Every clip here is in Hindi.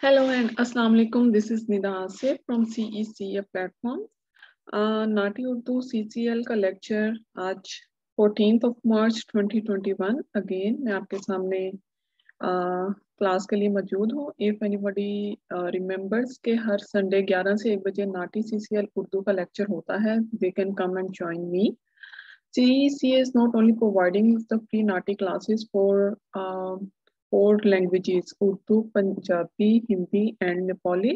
Hello and Assalamu alaikum. This is Nida Asif from CECA platform. NAATI Urdu CCL का लेक्चर आज 14th of March 2021 अगेन मैं आपके सामने क्लास के लिए मौजूद हूँ. इफ एनीबडी रिमेम्बर्स के हर संडे 11 से 1 बजे नाटी CCL उर्दू का लेक्चर होता है. They can come and join me. CECA is not only providing the free Nati classes for 4 languages, Urdu, Punjabi, Hindi and Nepali,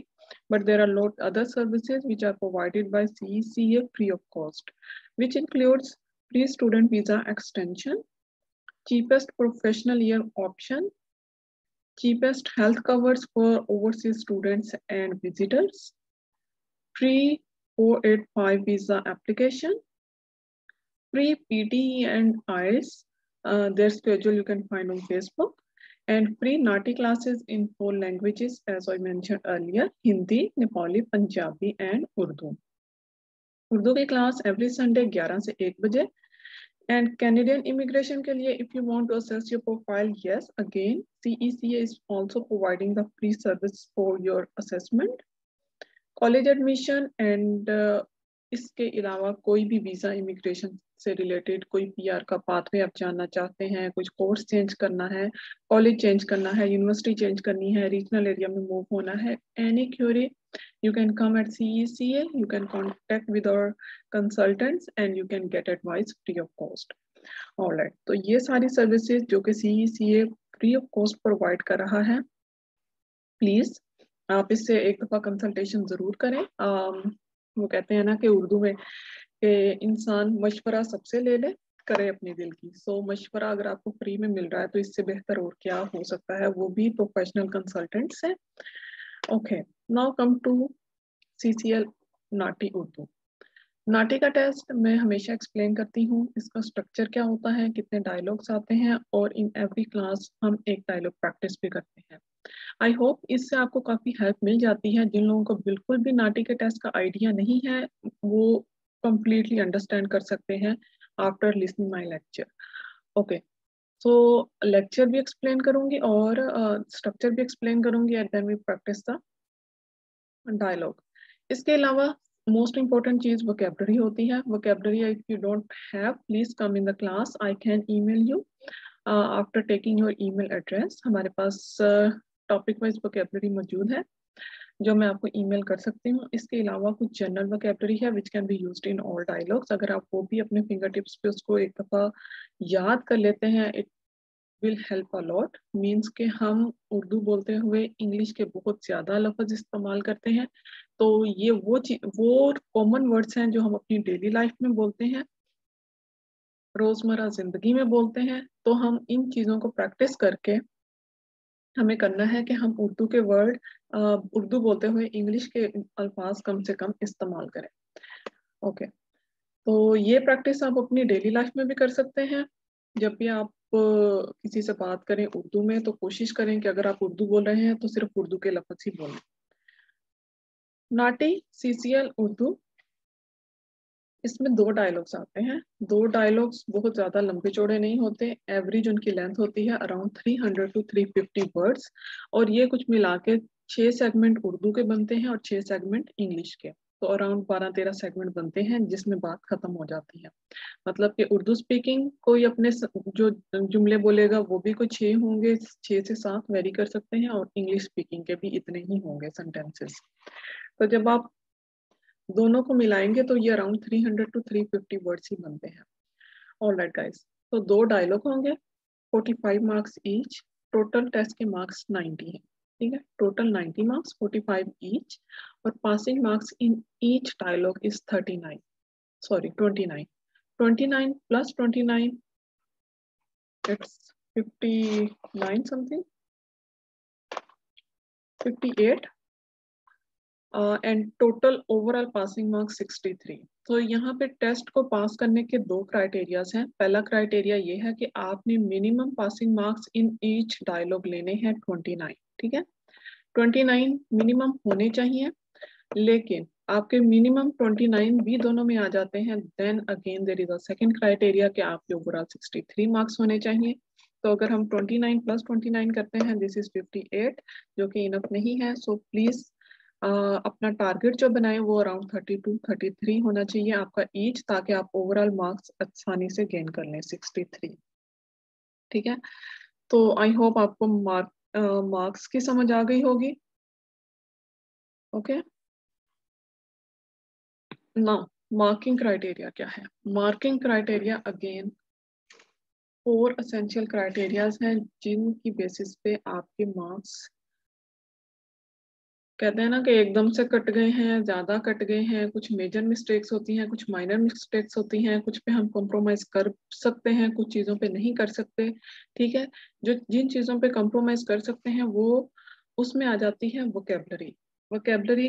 but there are a lot other services which are provided by CECA free of cost, which includes free student visa extension, cheapest professional year option, cheapest health covers for overseas students and visitors, free 485 visa application, free PTE and IELTS, their schedule you can find on Facebook, and free Nati classes in 4 languages as I mentioned earlier, Hindi, Nepali, Punjabi and Urdu. Urdu की क्लास every Sunday 11 से 1 बजे. And Canadian immigration के लिए if you want to assess your profile, yes, again CECA is also providing the free service for your assessment. College admission and इसके अलावा कोई भी वीज़ा इमिग्रेशन से रिलेटेड कोई PR का पाथवे आप जानना चाहते हैं, कुछ कोर्स चेंज करना है, कॉलेज चेंज करना है, यूनिवर्सिटी चेंज करनी है, रीजनल एरिया में मूव होना है, any Curie you can come at CECA, you can contact with our consultants and you can get advice free of cost. Alright, तो ये सारी सर्विसेज जो कि CECA free of cost provide कर रहा है, प्लीज आप इससे एक दफा कंसल्टेशन जरूर करें. वो कहते हैं ना कि उर्दू में कि इंसान मशवरा सबसे ले ले, करे अपने दिल की. सो मशवरा अगर आपको फ्री में मिल रहा है तो इससे बेहतर और क्या हो सकता है, वो भी प्रोफेशनल कंसल्टेंट्स हैं. Okay, now come to CCL NAATI Urdu. NAATI का टेस्ट मैं हमेशा एक्सप्लेन करती हूँ, इसका स्ट्रक्चर क्या होता है, कितने डायलॉग्स आते हैं और इन एवरी क्लास हम एक डायलॉग प्रैक्टिस भी करते हैं. आई होप इससे आपको काफ़ी हेल्प मिल जाती है. जिन लोगों को बिल्कुल भी नाटी के टेस्ट का आइडिया नहीं है वो कम्प्लीटली अंडरस्टैंड कर सकते हैं after listening my lecture. Okay, so lecture भी एक्सप्लेन करूंगी और स्ट्रक्चर भी एक्सप्लेन करूंगी and then we practice the dialogue. इसके अलावा मोस्ट इंपॉर्टेंट चीज वोकैबुलरी होती है. Vocabulary if you don't have please come in the class, I can email you after taking your email address. हमारे पास टॉपिक वाइज वोकैबुलरी मौजूद है जो मैं आपको ईमेल कर सकती हूँ. इसके अलावा कुछ जनरल वोकैबुलरी है which can be used in all dialogues. अगर आप वो भी अपने फिंगर टिप्स पे उसको एक दफ़ा याद कर लेते हैं, it will help a lot. Means के हम उर्दू बोलते हुए इंग्लिश के बहुत ज़्यादा लफ्ज़ इस्तेमाल करते हैं, तो ये वो कॉमन वर्ड्स हैं जो हम अपनी डेली लाइफ में बोलते हैं, रोज़मर्रा ज़िंदगी में बोलते हैं. तो हम इन चीज़ों को प्रैक्टिस करके हमें करना है कि हम उर्दू के वर्ड उर्दू बोलते हुए इंग्लिश के अल्फाज कम से कम इस्तेमाल करें. ओके, तो ये प्रैक्टिस आप अपनी डेली लाइफ में भी कर सकते हैं. जब भी आप किसी से बात करें उर्दू में तो कोशिश करें कि अगर आप उर्दू बोल रहे हैं तो सिर्फ उर्दू के लफ्ज़ ही बोलें. नाटी CCL उर्दू, इसमें 2 डायलॉग्स आते हैं. 2 डायलॉग्स बहुत ज़्यादा लंबे चौड़े नहीं होते, एवरेज उनकी लेंथ होती है अराउंड 300 to 350 वर्ड्स. और ये कुछ मिला के 6 सेगमेंट उर्दू के बनते हैं और 6 सेगमेंट इंग्लिश के. तो अराउंड 12-13 सेगमेंट बनते हैं जिसमें बात खत्म हो जाती है. मतलब कि उर्दू स्पीकिंग कोई अपने जो जुमले बोलेगा वो भी कोई 6 होंगे, 6 से 7 वेरी कर सकते हैं, और इंग्लिश स्पीकिंग के भी इतने ही होंगे सेंटेंसेस. तो जब आप दोनों को मिलाएंगे तो ये अराउंड 300 to 350 वर्ड्स ही बनते हैं. ऑलराइट गाइस, तो 2 डायलॉग होंगे, 45 मार्क्स ईच. टोटल टेस्ट के मार्क्स 90 हैं. ठीक है, टोटल 90 मार्क्स, 45 ईच. और passing marks in each dialogue is 39, sorry 29. 29 plus 29 it's 59 something, 58. And total overall passing marks 63. तो यहाँ पे टेस्ट को पास करने के 2 क्राइटेरियाज हैं. पहला क्राइटेरिया ये है कि आपने minimum passing marks in each dialogue लेने हैं 29. ठीक है, 29 मिनिमम होने चाहिए. लेकिन आपके मिनिमम 29 भी दोनों में आ जाते हैं, then again there is a second criteria कि आपके ओवरऑल 63 मार्क्स होने चाहिए. तो अगर हम 29 + 29 करते हैं, दिस इज 58, जो कि इनफ नहीं है। सो प्लीज अपना टारगेट जो बनाए वो अराउंड 32 33 होना चाहिए आपका ईच, ताकि आप ओवरऑल मार्क्स आसानी से गेन कर लें 63। ठीक है, तो आई होप आपको मार्क्स की समझ आ गई होगी। ओके, ना मार्किंग क्राइटेरिया क्या है? Marking criteria again 4 essential criterias हैं जिनकी बेसिस पे आपके मार्क्स, कहते हैं ना कि एकदम से कट गए हैं, ज्यादा कट गए हैं, कुछ मेजर मिस्टेक्स होती हैं, कुछ माइनर मिस्टेक्स होती हैं, कुछ पे हम कॉम्प्रोमाइज कर सकते हैं, कुछ चीजों पे नहीं कर सकते। ठीक है, जो जिन चीजों पे कॉम्प्रोमाइज कर सकते हैं वो उसमें आ जाती है वोकेबलरी। वोकेबलरी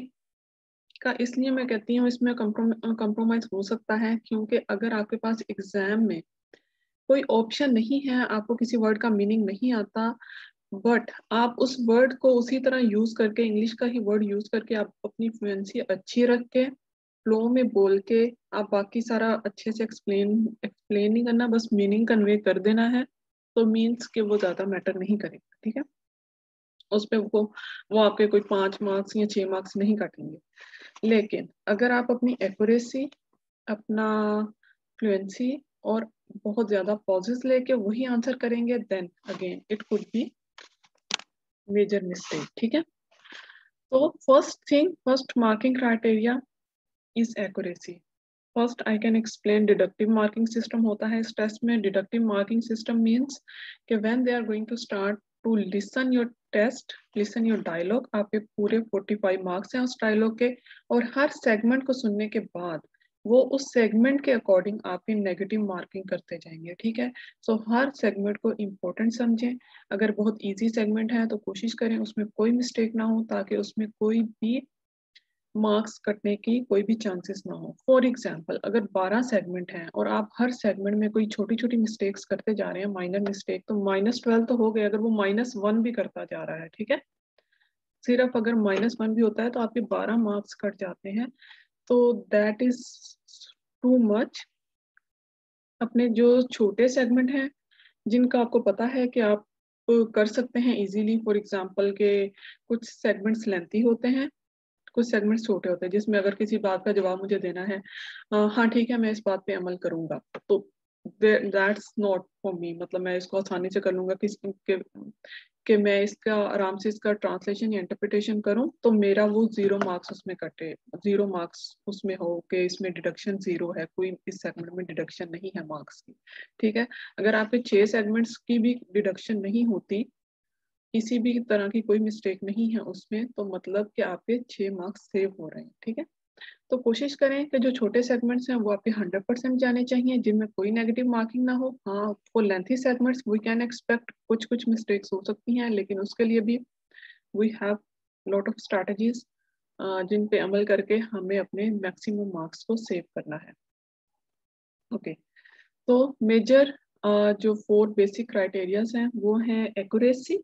का इसलिए मैं कहती हूँ इसमें कॉम्प्रोमाइज हो सकता है क्योंकि अगर आपके पास एग्जाम में कोई ऑप्शन नहीं है, आपको किसी वर्ड का मीनिंग नहीं आता, बट आप उस वर्ड को उसी तरह यूज करके, इंग्लिश का ही वर्ड यूज करके आप अपनी फ्लुएंसी अच्छी रख के फ्लो में बोल के आप बाकी सारा अच्छे से एक्सप्लेन नहीं करना, बस मीनिंग कन्वे कर देना है, तो मीन्स कि वो ज्यादा मैटर नहीं करेगा। ठीक है, उस पे वो आपके कोई 5 मार्क्स या 6 मार्क्स नहीं काटेंगे। लेकिन अगर आप अपनी एक्यूरेसी, अपना फ्लुएंसी और बहुत ज्यादा पॉजेस लेके वही आंसर करेंगे, then again it could be major mistake. ठीक है, तो first marking criteria is accuracy. First I can explain deductive marking system होता है इस टेस्ट में। डिडक्टिव मार्किंग सिस्टम मीन्स कि when they are going to start to listen your test, listen your dialogue, आपके पूरे 45 मार्क्स हैं उस डायलॉग के, और हर सेगमेंट को सुनने के बाद वो उस सेगमेंट के अकॉर्डिंग आपकी नेगेटिव मार्किंग करते जाएंगे। ठीक है, सो हर सेगमेंट को इम्पोर्टेंट समझें। अगर बहुत इजी सेगमेंट है तो कोशिश करें उसमें कोई मिस्टेक ना हो, ताकि उसमें कोई भी मार्क्स कटने की कोई भी चांसेस ना हो। फॉर एग्जाम्पल, अगर 12 सेगमेंट हैं और आप हर सेगमेंट में कोई छोटी छोटी मिस्टेक्स करते जा रहे हैं, माइनर मिस्टेक, तो -12 तो हो गए। अगर वो -1 भी करता जा रहा है, ठीक है, सिर्फ अगर -1 भी होता है तो आपके 12 मार्क्स कट जाते हैं, तो दैट इज टू मच। अपने जो छोटे सेगमेंट हैं जिनका आपको पता है कि आप कर सकते हैं इजीली, फॉर एग्जांपल के कुछ सेगमेंट्स लेंथी होते हैं, कुछ सेगमेंट्स छोटे होते हैं, जिसमें अगर किसी बात का जवाब मुझे देना है, हाँ ठीक है मैं इस बात पे अमल करूंगा, तो दैट्स नॉट फॉर मी, मतलब मैं इसको आसानी से कर लूंगा कि मैं इसका आराम से इसका ट्रांसलेशन या इंटरप्रिटेशन करूं, तो मेरा वो 0 मार्क्स उसमें कटे, 0 मार्क्स उसमें हो कि इसमें डिडक्शन 0 है, कोई इस सेगमेंट में डिडक्शन नहीं है मार्क्स की। ठीक है, अगर आपके 6 सेगमेंट्स की भी डिडक्शन नहीं होती, किसी भी तरह की कोई मिस्टेक नहीं है उसमें, तो मतलब कि आपके 6 मार्क्स सेव हो रहे हैं। ठीक है, तो कोशिश करें कि जो छोटे सेगमेंट्स हैं वो आपके 100% जाने चाहिए, जिनमें कोई नेगेटिव मार्किंग ना हो। हाँ, for lengthy segments we can expect कुछ कुछ मिस्टेक्स हो सकती हैं, लेकिन उसके लिए भी we have lot of strategies जिन पे अमल करके हमें अपने मैक्सिमम मार्क्स को सेव करना है। ओके, तो मेजर जो 4 बेसिक क्राइटेरियाज हैं वो हैं एक्यूरेसी,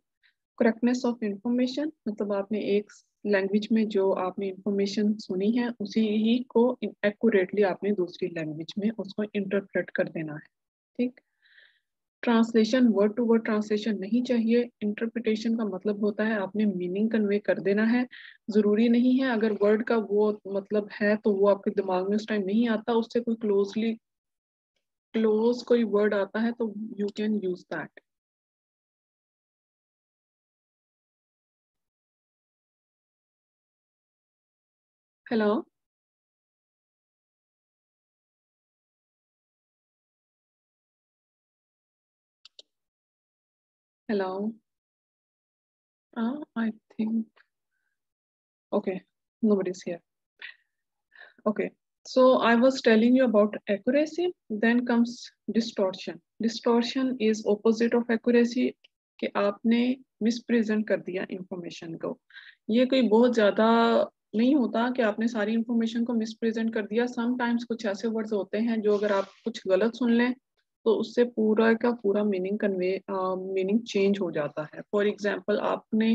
करेक्टनेस ऑफ इंफॉर्मेशन, मतलब आपने एक लैंग्वेज में जो आपने इंफॉर्मेशन सुनी है उसी ही को एक्यूरेटली आपने दूसरी लैंग्वेज में उसको इंटरप्रेट कर देना है। ठीक, translation, word to word translation नहीं चाहिए। इंटरप्रिटेशन का मतलब होता है आपने मीनिंग कन्वे कर देना है। जरूरी नहीं है अगर वर्ड का वो मतलब है तो वो आपके दिमाग में उस टाइम नहीं आता, उससे कोई क्लोज कोई वर्ड आता है तो you can use that. Hello, hello, I think okay, nobody's here. Okay, so I was telling you about accuracy, then comes distortion. Distortion is opposite of accuracy, कि आपने मिसप्रेजेंट कर दिया इंफॉर्मेशन को। ये कोई बहुत ज्यादा नहीं होता कि आपने सारी इंफॉर्मेशन को मिसप्रेजेंट कर दिया। समटाइम्स कुछ ऐसे वर्ड्स होते हैं जो अगर आप कुछ गलत सुन लें तो उससे पूरा का पूरा मीनिंग चेंज हो जाता है। फॉर एग्जाम्पल, आपने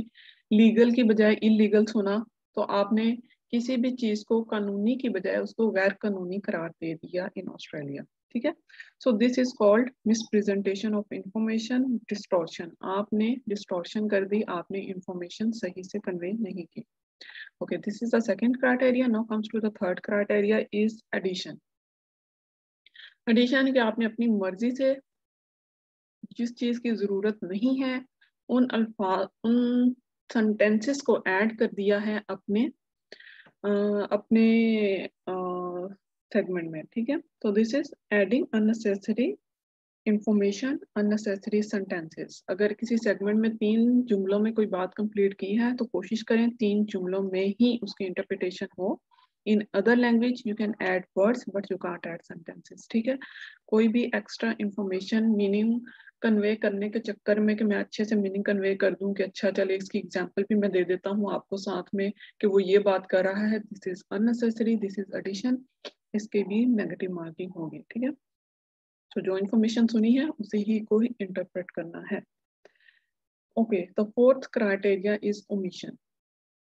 लीगल की बजाय इलीगल सुना, तो आपने किसी भी चीज को कानूनी की बजाय उसको गैर कानूनी करार दे दिया इन ऑस्ट्रेलिया। ठीक है। So this is called misrepresentation of information, distortion. आपने डिस्टॉर्शन कर दी, आपने इंफॉर्मेशन सही से कन्वे नहीं की। Okay, this is the second criteria. Now comes to the third criteria is addition. Addition कि आपने अपनी मर्जी से जिस चीज की जरूरत नहीं है उन अल्फाज, उन सेंटेंसेस को ऐड कर दिया है अपने अपने सेगमेंट में। ठीक है, तो this is adding unnecessary information, unnecessary sentences. अगर किसी सेगमेंट में 3 जुमलों में कोई बात कंप्लीट की है तो कोशिश करें 3 जुमलों में ही उसकी इंटरप्रिटेशन हो। In other language you can add words but you can't add sentences. ठीक है, कोई भी एक्स्ट्रा इंफॉर्मेशन मीनिंग कन्वे करने के चक्कर में कि मैं अच्छे से मीनिंग कन्वे कर दूं कि अच्छा चले इसकी एग्जांपल भी मैं दे देता हूं आपको साथ में कि वो ये बात कर रहा है, this is unnecessary, this is addition, इसके भी नेगेटिव मार्किंग होगी। ठीक है, तो जो इन्फॉर्मेशन सुनी है उसे ही को ही इंटरप्रेट करना है। Okay, the fourth criteria is omission.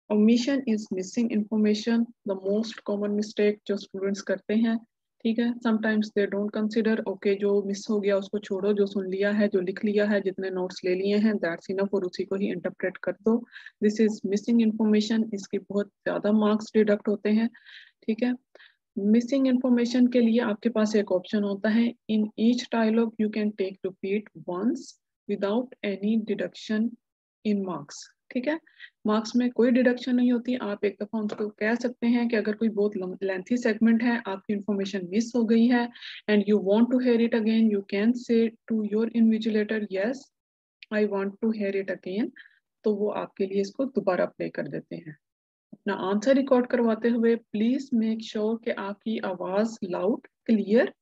Omission is missing information, the most common mistake जो स्टूडेंट्स करते हैं। ठीक है, sometimes they don't consider, okay जो मिस हो गया उसको छोड़ो, जो सुन लिया है, जो लिख लिया है, जितने नोट्स ले लिए हैं दैट्स इनफ और उसी को ही इंटरप्रेट कर दो। दिस इज मिसिंग इंफॉर्मेशन, इसके बहुत ज्यादा मार्क्स डिडक्ट होते हैं। ठीक है, मिसिंग इंफॉर्मेशन के लिए आपके पास एक ऑप्शन होता है, in each dialogue you can take repeat once without any deduction in marks. ठीक है, मार्क्स में कोई डिडक्शन नहीं होती, आप एक दफा उनको कह सकते हैं कि अगर कोई बहुत लेंथी सेगमेंट है, आपकी इंफॉर्मेशन मिस हो गई है and you want to hear it again, you can say to your invigilator yes I want to hear it again, तो वो आपके लिए इसको दोबारा प्ले कर देते हैं। अपना आंसर रिकॉर्ड करवाते हुए प्लीज मेक श्योर कि आपकी आवाज लाउड, क्लियर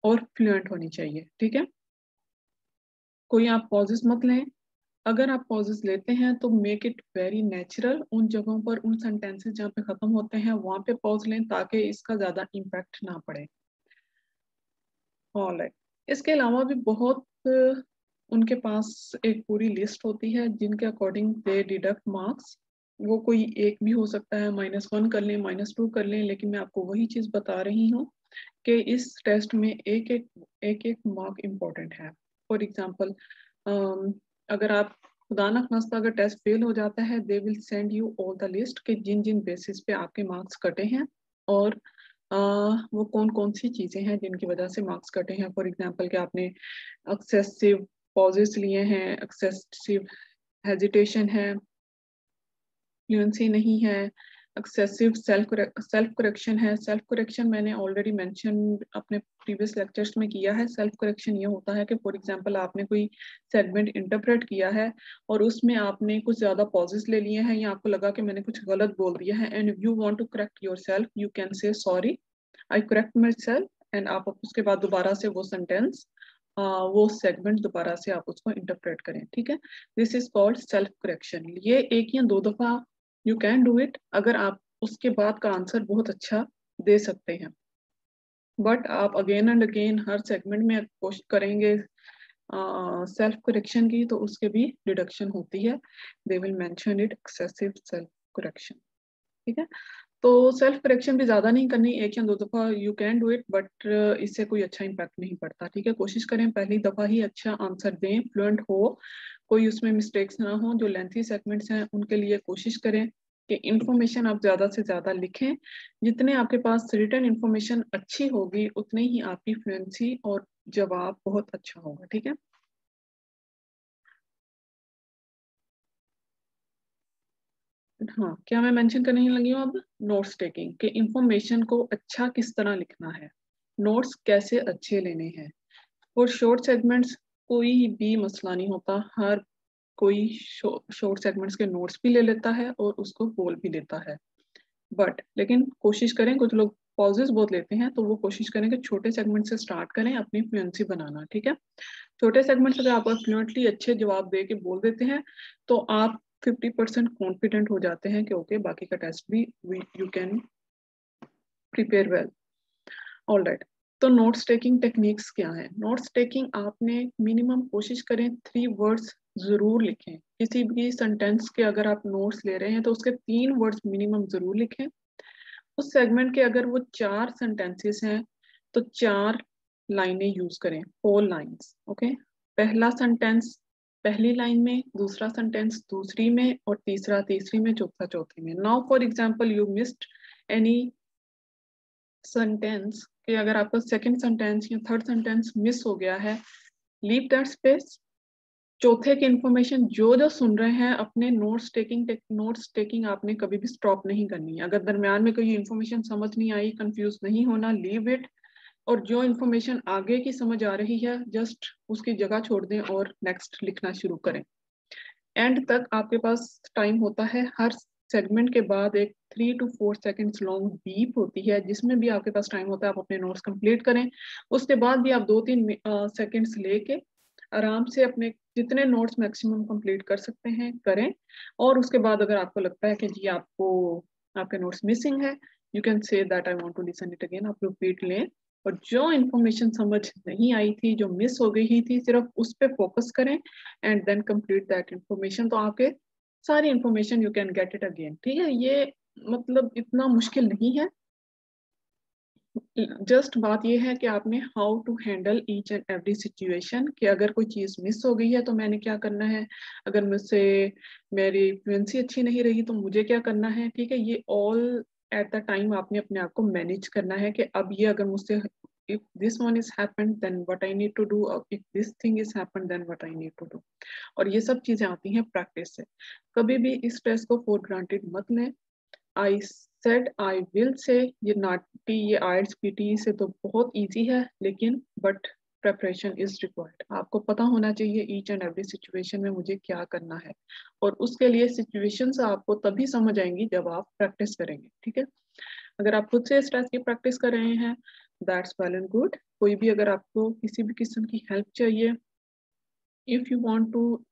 और फ्लुएंट होनी चाहिए। ठीक है, कोई आप पॉजेस मत लें, अगर आप पॉजेस लेते हैं तो मेक इट वेरी नेचुरल, उन जगहों पर, उन सेंटेंसेस जहाँ पे खत्म होते हैं वहां पे पॉज लें ताकि इसका ज्यादा इम्पैक्ट ना पड़े। ऑलराइट, इसके अलावा भी बहुत उनके पास एक पूरी लिस्ट होती है जिनके अकॉर्डिंग दे डिडक्ट मार्क्स। वो कोई एक भी हो सकता है, -1 कर लें, -2 कर लें, लेकिन मैं आपको वही चीज बता रही हूँ कि इस टेस्ट में एक एक मार्क इम्पोर्टेंट है। फॉर एग्जाम्पल, अगर आप खुदा न खास्ता अगर टेस्ट फेल हो जाता है, they will send you all the list के जिन जिन बेसिस पे आपके मार्क्स कटे हैं और वो कौन कौन सी चीजें हैं जिनकी वजह से मार्क्स कटे हैं। फॉर एग्जाम्पल कि आपने एक्सेसिव पॉजेस लिए हैं, एक्सेसिव हेजिटेशन है, फ्लुएंसी नहीं है, एक्सेसिव सेल्फ करेक्शन है। सेल्फ करेक्शन मैंने ऑलरेडी मेंशन अपने प्रीवियस लेक्चर्स में किया है। सेल्फ करेक्शन ये होता है कि फॉर एग्जांपल आपने कोई सेगमेंट इंटरप्रेट किया है और उसमें आपने कुछ ज्यादा पॉजेस ले लिए हैं या आपको लगा कि मैंने कुछ गलत बोल दिया है and you want to correct yourself, you can say sorry I correct myself, and आप उसके बाद दोबारा से वो सेंटेंस वो सेगमेंट दोबारा से आप उसको इंटरप्रेट करें। ठीक है, this is called self correction. ये एक या दो दफा यू कैन डू इट अगर आप उसके बाद का आंसर बहुत अच्छा दे सकते हैं, बट आप again and again her segment में कोशिश करेंगे सेल्फ करेक्शन की तो उसके भी डिडक्शन होती है, they will mention it excessive self correction. ठीक है, तो सेल्फ करेक्शन भी ज्यादा नहीं करनी, एक या दो दफा you can do it, but इससे कोई अच्छा इम्पैक्ट नहीं पड़ता। ठीक है, कोशिश करें पहली दफा ही अच्छा आंसर दें, फ्लुएंट हो, कोई उसमें मिस्टेक्स ना हो। जो लेंथी सेगमेंट्स हैं उनके लिए कोशिश करें कि इंफॉर्मेशन आप ज्यादा से ज्यादा लिखें, जितने आपके पास रिटन इंफॉर्मेशन अच्छी होगी उतनी ही आपकी फ्लुएंसी और जवाब बहुत अच्छा होगा। ठीक है, हाँ, क्या मैं मेंशन करने लगी हूँ अब नोट्स टेकिंग के इंफॉर्मेशन को अच्छा किस तरह लिखना है, नोट्स कैसे अच्छे लेने हैं। और शॉर्ट सेगमेंट्स कोई भी मसला नहीं होता, हर कोई शॉर्ट सेगमेंट्स के नोट्स भी ले लेता है और उसको बोल भी लेता है, बट लेकिन कोशिश करें, कुछ लोग पॉजेस बहुत लेते हैं तो वो कोशिश करें कि छोटे सेगमेंट से स्टार्ट करें अपनी फ्लुएंसी बनाना। ठीक है, छोटे सेगमेंट्स अगर आप फ्लुएंटली अच्छे जवाब दे के बोल देते हैं तो आप 50% कॉन्फिडेंट हो जाते हैं कि ओके बाकी का टेस्ट भी you can prepare well. All right, तो नोट्स टेकिंग टेक्निक्स क्या है। नोट्स टेकिंग आपने मिनिमम कोशिश करें 3 वर्ड्स जरूर लिखें, किसी भी सेंटेंस के अगर आप नोट्स ले रहे हैं तो उसके 3 वर्ड्स मिनिमम जरूर लिखें। उस सेगमेंट के अगर वो 4 सेंटेंसेस हैं तो 4 लाइनें यूज करें, 4 लाइन्स। ओके, पहला सेंटेंस पहली लाइन में, दूसरा सेंटेंस दूसरी में, और तीसरा तीसरी में, चौथा चौथी में। Now for example you missed any sentence, कि अगर आपका सेकंड सेंटेंस या थर्ड सेंटेंस मिस हो गया है, लीव दैट स्पेस। चौथे की इंफॉर्मेशन जो जो सुन रहे हैं, अपने नोट्स टेकिंग आपने कभी भी स्टॉप नहीं करनी है। अगर दरम्यान में कोई इंफॉर्मेशन समझ नहीं आई, कंफ्यूज नहीं होना, लीव इट। और जो इंफॉर्मेशन आगे की समझ आ रही है, जस्ट उसकी जगह छोड़ दें और नेक्स्ट लिखना शुरू करें। एंड तक आपके पास टाइम होता है, हर सेगमेंट के बाद एक 3 to 4 सेकेंड्स लॉन्ग बीप होती है, जिसमें भी आपके पास टाइम होता है आप अपने नोट्स कंप्लीट करें। उसके बाद भी आप 2-3 सेकेंड्स लेके आराम से अपने जितने नोट्स मैक्सिमम कंप्लीट कर सकते हैं करें। और उसके बाद अगर आपको लगता है कि जी आपको आपके नोट्स मिसिंग है, you can say that I want to listen it again. आप रिपीट लें और जो इन्फॉर्मेशन समझ नहीं आई थी, जो मिस हो गई थी, सिर्फ उस पर फोकस करें and then complete that information. तो आपके सारी information you can get it again. ठीक है, ये मतलब इतना मुश्किल नहीं है। जस्ट बात ये है कि आपने how to handle each and every situation, कि अगर कोई चीज मिस हो गई है तो मैंने क्या करना है, अगर मुझसे मेरी फ्लुएंसी अच्छी नहीं रही तो मुझे क्या करना है। ठीक है, ये ऑल एट द टाइम आपने अपने आप को मैनेज करना है कि अब ये अगर मुझसे if this one is happened then what I need to do, if this thing is happened then what I need to do। और ये सब चीजें आती हैं प्रैक्टिस से। कभी भी इस स्ट्रेस को फॉर ग्रांटेड मत लें। आई सेड आई विल से, ये नाटी ये आइल्स पीटी से तो बहुत इजी है, लेकिन बट प्रेपरेशन इज रिक्वायर्ड। आपको पता होना चाहिए ईच एंड एवरी सिचुएशन में मुझे क्या करना है, और उसके लिए सिचुएशंस आपको तभी समझ आएंगी जब आप प्रैक्टिस करेंगे। ठीक है, अगर आप खुद से स्ट्रेस की प्रैक्टिस कर रहे हैं, दैट्स वेल एंड गुड। कोई भी अगर आपको किसी भी किस्म की हेल्प चाहिए, if you want to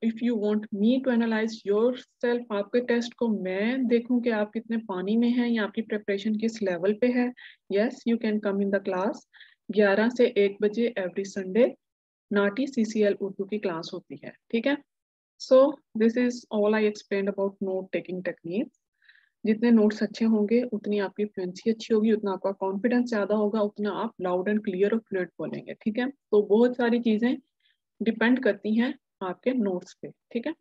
if you want me to analyse yourself, आपके टेस्ट को मैं देखूं कि आप कितने पानी में हैं या आपकी प्रिपरेशन किस लेवल पे है, yes you can come in the class. 11 से 1 बजे every Sunday NAATI CCL Urdu की क्लास होती है। ठीक है, so this is all I explain about note taking technique. जितने नोट्स अच्छे होंगे उतनी आपकी फ्लुएंसी अच्छी होगी, उतना आपका कॉन्फिडेंस ज्यादा होगा, उतना आप लाउड एंड क्लियर और फ्लुएंट बोलेंगे। ठीक है, तो बहुत सारी चीजें डिपेंड करती हैं आपके नोट्स पे। ठीक है,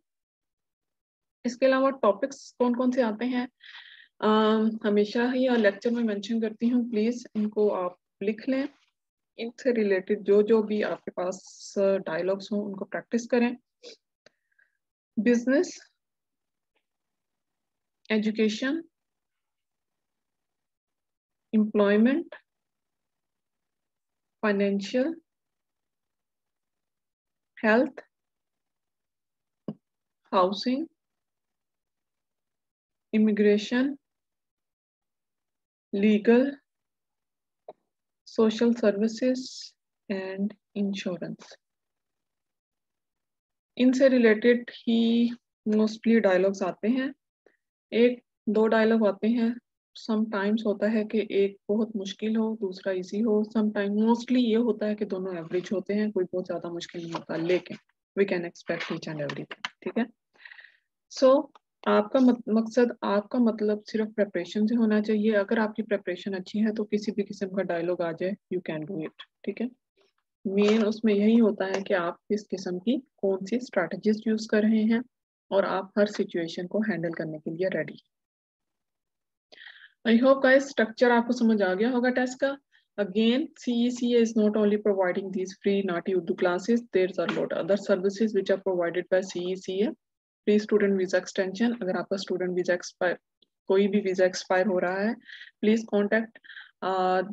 इसके अलावा टॉपिक्स कौन कौन से आते हैं, हमेशा ही लेक्चर में मेंशन करती हूँ, प्लीज इनको आप लिख लें। इनसे रिलेटेड जो जो भी आपके पास डायलॉग्स हों उनको प्रैक्टिस करें। Business, education, employment, financial, health, housing, immigration, legal, social services and insurance, इनसे रिलेटेड ही मोस्टली डायलॉग्स आते हैं। एक दो डायलॉग आते हैं, सम टाइम्स होता है कि एक बहुत मुश्किल हो दूसरा इजी हो, सम टाइम मोस्टली ये होता है कि दोनों एवरेज होते हैं, कोई बहुत ज्यादा मुश्किल नहीं होता, लेकिन we can expect each and everything. ठीक है, सो आपका मकसद, आपका मतलब सिर्फ प्रेपरेशन से होना चाहिए। अगर आपकी प्रेपरेशन अच्छी है तो किसी भी किस्म का डायलॉग आ जाए, यू कैन डू इट। ठीक है, मेन उसमें यही होता है कि आप किस किस्म की कौन सी स्ट्रैटेजीज यूज कर रहे हैं और आप हर सिचुएशन को हैंडल करने के लिए रेडी। आई होप गाइस स्ट्रक्चर आपको समझ आ गया होगा टेस्ट का। Again, CECA is not only providing these free Nati Urdu classes, there's a lot other services which are provided by CECA. Free student visa extension, अगर आपका student visa expire, कोई भी visa expire हो रहा है, please contact.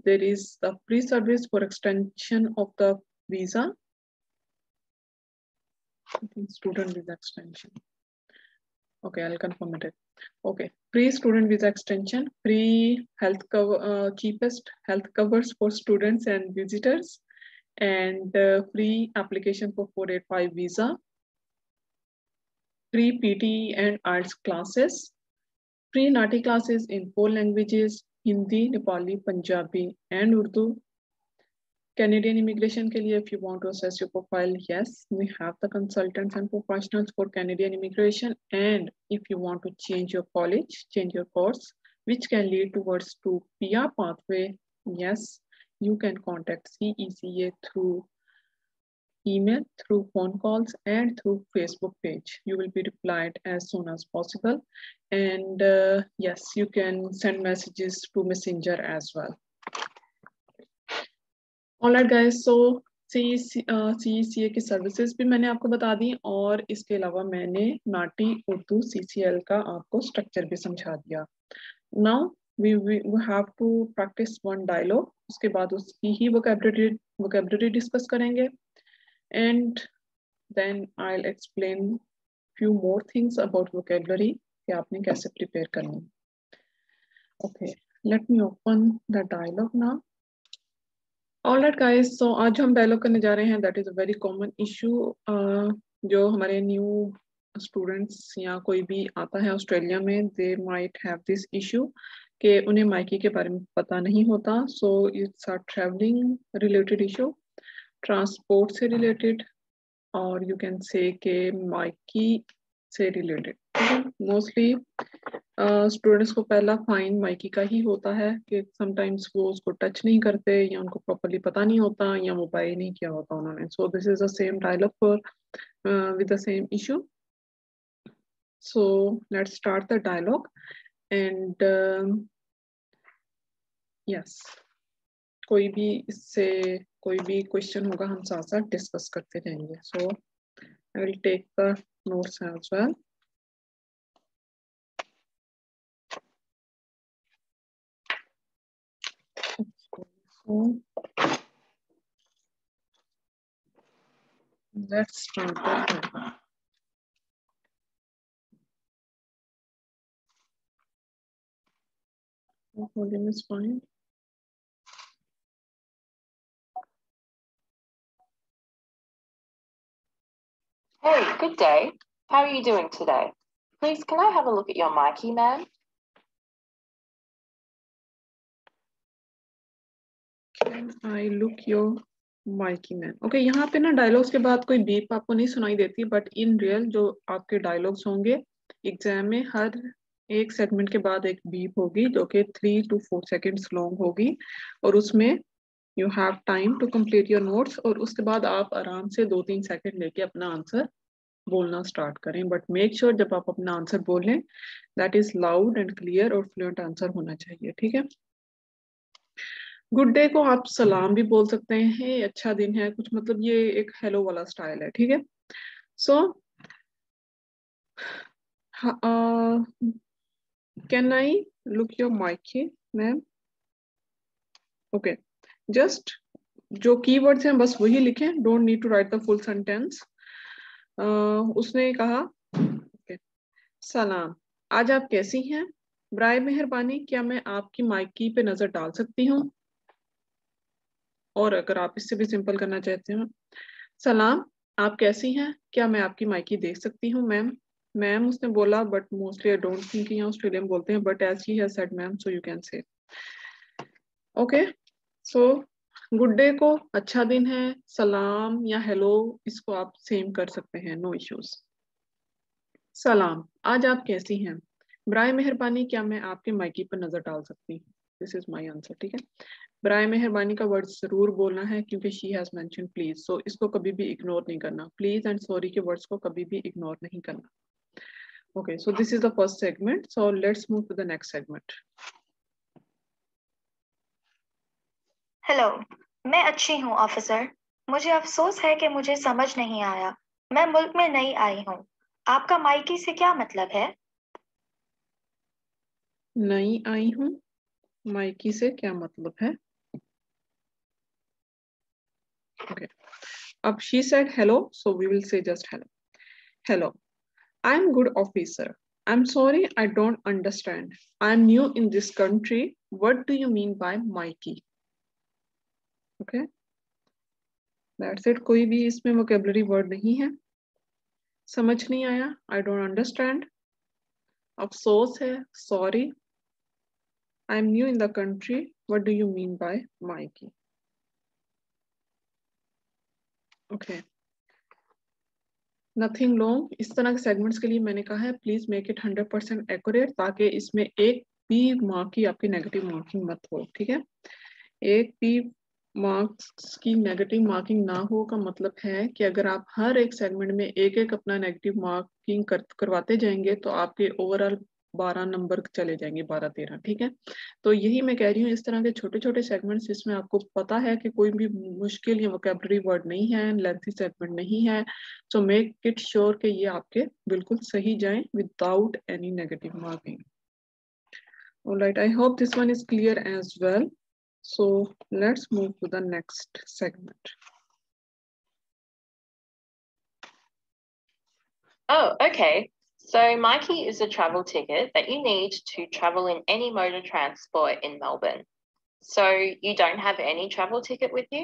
There is a free service for extension of the visa. I think student visa extension. Okay, I'll confirm it. Okay, free student visa extension, free health cover, cheapest health covers for students and visitors, and free application for 485 visa, free PT and arts classes, free Nati classes in 4 languages, Hindi, Nepali, Punjabi and Urdu. Canadian immigration के लिए, if you want to assess your profile, yes, we have the consultants and professionals for Canadian immigration. And if you want to change your college, change your course, which can lead towards to PR pathway, yes, you can contact CECA through email, through phone calls, and through Facebook page. You will be replied as soon as possible. And yes, you can send messages to Messenger as well. Alright guys, so CECA की सर्विसेज भी मैंने आपको बता दी और इसके अलावा मैंने नाटी उर्दू CCL का आपको स्ट्रक्चर भी समझा दिया. Now we have to practice one dialogue. उसके बाद उसकी ही vocabulary डिस्कस करेंगे. And then I'll explain few more things about vocabulary कि आपने कैसे prepare करनी. Okay, let me open the dialogue now. Alright guys, so आज हम dialogue करने जा रहे हैं. That is a very common issue जो हमारे new students या कोई भी आता है ऑस्ट्रेलिया में, they might have this issue कि उन्हें मायके के बारे में पता नहीं होता. So it's a traveling related issue, transport से related, और you can say के मायके से related. मोस्टली स्टूडेंट्स को पहला फाइन मायके का ही होता है कि समटाइम्स वो उसको टच नहीं करते या उनको प्रॉपर्ली पता नहीं होता या वो बाय नहीं किया होता उन्होंने. So this is the same dialogue for with the same issue. So let's start the dialogue and yes, कोई भी इससे कोई भी क्वेश्चन होगा हम साथ साथ डिस्कस करते रहेंगे. So I will take the notes as well. Let's start the volume is fine. Hey, good day. How are you doing today? Please, can I have a look at your Mikey, ma'am? Can I look your Mikey, man? Okay, यहाँ पे ना डायलॉग्स के बाद कोई बीप आपको नहीं सुनाई देती, बट इन रियल जो आपके डायलॉग्स होंगे एग्जाम में हर एक सेगमेंट के बाद एक बीप होगी जो कि 3 to 4 seconds लॉन्ग होगी और उसमें you have time to complete your notes और उसके बाद आप आराम से 2-3 सेकंड लेके अपना आंसर बोलना स्टार्ट करें. बट मेक श्योर जब आप अपना आंसर बोलें that is loud and clear और फ्लुएंट आंसर होना चाहिए. ठीक है. गुड डे को आप सलाम भी बोल सकते हैं, अच्छा दिन है कुछ, मतलब ये एक हेलो वाला स्टाइल है. ठीक है. So can I look your Myki ma'am? Okay, just जो कीवर्ड्स हैं बस वही लिखें, don't need to write the full sentence. उसने कहा okay, सलाम, आज आप कैसी हैं? बराए मेहरबानी क्या मैं आपकी माइकी पे नजर डाल सकती हूँ? और अगर आप इससे भी सिंपल करना चाहते हो, सलाम आप कैसी हैं, क्या मैं आपकी माइकी देख सकती हूँ मैम? मैम उसने बोला, but mostly I don't think यहाँ ऑस्ट्रेलियन बोलते हैं, but as he has said ma'am so you can say. Okay, so good day को अच्छा दिन है, सलाम या हेलो इसको आप सेम कर सकते हैं, नो इश्यूज. सलाम, आज आप कैसी हैं? बराए मेहरबानी क्या मैं आपके माइकी पर नजर डाल सकती हूँ? This is my answer. ठीक है. बराए मेहरबानी का वर्ड जरूर बोलना है क्योंकि she has mention please, so इसको कभी भी इग्नोर नहीं करना. प्लीज एंड सॉरी के वर्ड्स को कभी भी इग्नोर नहीं करना. Okay, so this is the first segment. So let's move to the next segment. Hello, मैं अच्छी हूँ ऑफिसर. मुझे अफसोस है कि मुझे समझ नहीं आया. मैं मुल्क में नई आई हूँ. आपका मायके से क्या मतलब है? नई आई हूँ, माइकी से क्या मतलब है? Okay. Up she said hello, so we will say just hello. Hello. I'm good officer. I'm sorry, I don't understand. I'm new in this country. What do you mean by Mikey? Okay. That's it. कोई भी इसमें vocabulary word नहीं है. समझ नहीं आया, I don't understand. अफसोस है, sorry. I'm new in the country. What do you mean by Mikey? Okay. Nothing long. इस तरह के सेगमेंट्स के लिए मैंने कहा है प्लीज मेक इट 100% एक्यूरेट ताकि इसमें एक भी मार्क की आपकी नेगेटिव मार्किंग मत हो. ठीक है. एक भी मार्क्स की नेगेटिव मार्किंग ना हो का मतलब है कि अगर आप हर एक सेगमेंट में एक एक अपना नेगेटिव मार्किंग करवाते जाएंगे तो आपके ओवरऑल 12 नंबर चले जाएंगे, 12-13, ठीक है। तो यही मैं कह रही हूँ, इस तरह के छोटे छोटे सेगमेंट्स जिसमें आपको पता है कि कोई भी मुश्किल या वोकैबुलरी वर्ड नहीं है, लेंथी सेगमेंट नहीं है, सो मेक इट श्योर कि ये आपके बिल्कुल सही जाएं without any negative marking. Alright, I hope this one is clear as well. So let's move to the next segment. Oh, okay. So Mikey is a travel ticket that you need to travel in any mode of transport in Melbourne. So you don't have any travel ticket with you?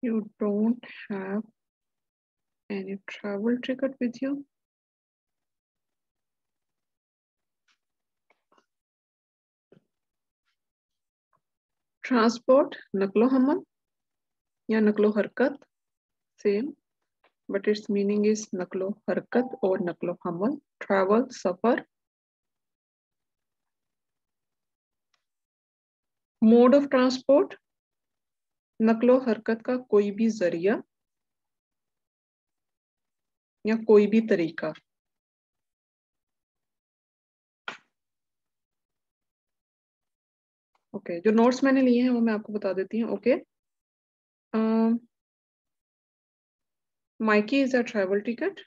You don't have any travel ticket with you? Transport, नकलो हमल या नकलो हरकत, same, but its meaning is नकलो हरकत और नकलो हमल. Travel, suffer. Mode of transport, नकलो हरकत का कोई भी जरिया या कोई भी तरीका. ओके, जो नोट्स मैंने लिए हैं वो मैं आपको बता देती हूँ. Okay, Mikey is a travel ticket.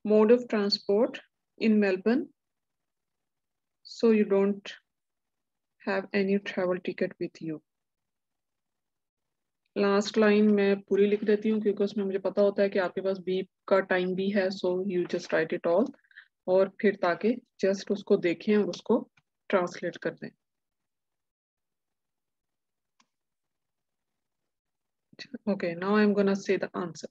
Mode of transport in Melbourne. So you don't have any travel ticket with you. Last line मैं पूरी लिख देती हूँ क्योंकि उसमें मुझे पता होता है कि आपके पास बीप का टाइम भी है, so you just right it all, और फिर ताकि जस्ट उसको देखें और उसको ट्रांसलेट कर दें. Okay, now I am gonna say the answer.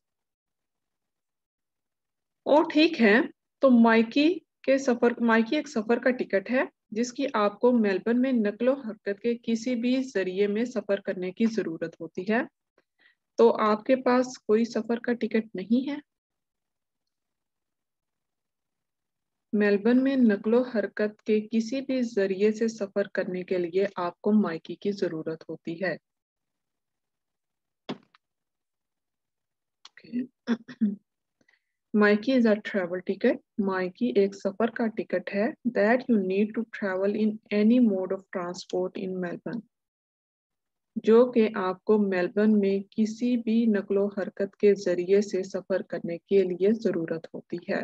ओ ठीक है, तो माइकी एक सफर का टिकट है जिसकी आपको मेलबर्न में नकलो हरकत के किसी भी जरिए में सफर करने की जरूरत होती है. तो आपके पास कोई सफर का टिकट नहीं है. मेलबर्न में नकलो हरकत के किसी भी जरिए से सफर करने के लिए आपको माइकी की जरूरत होती है. Myki is a travel ticket. Myki एक सफर का टिकट है that you need to travel in any mode of transport in Melbourne, जो कि आपको मेलबर्न में किसी भी नकलो हरकत के जरिए से सफर करने के लिए जरूरत होती है.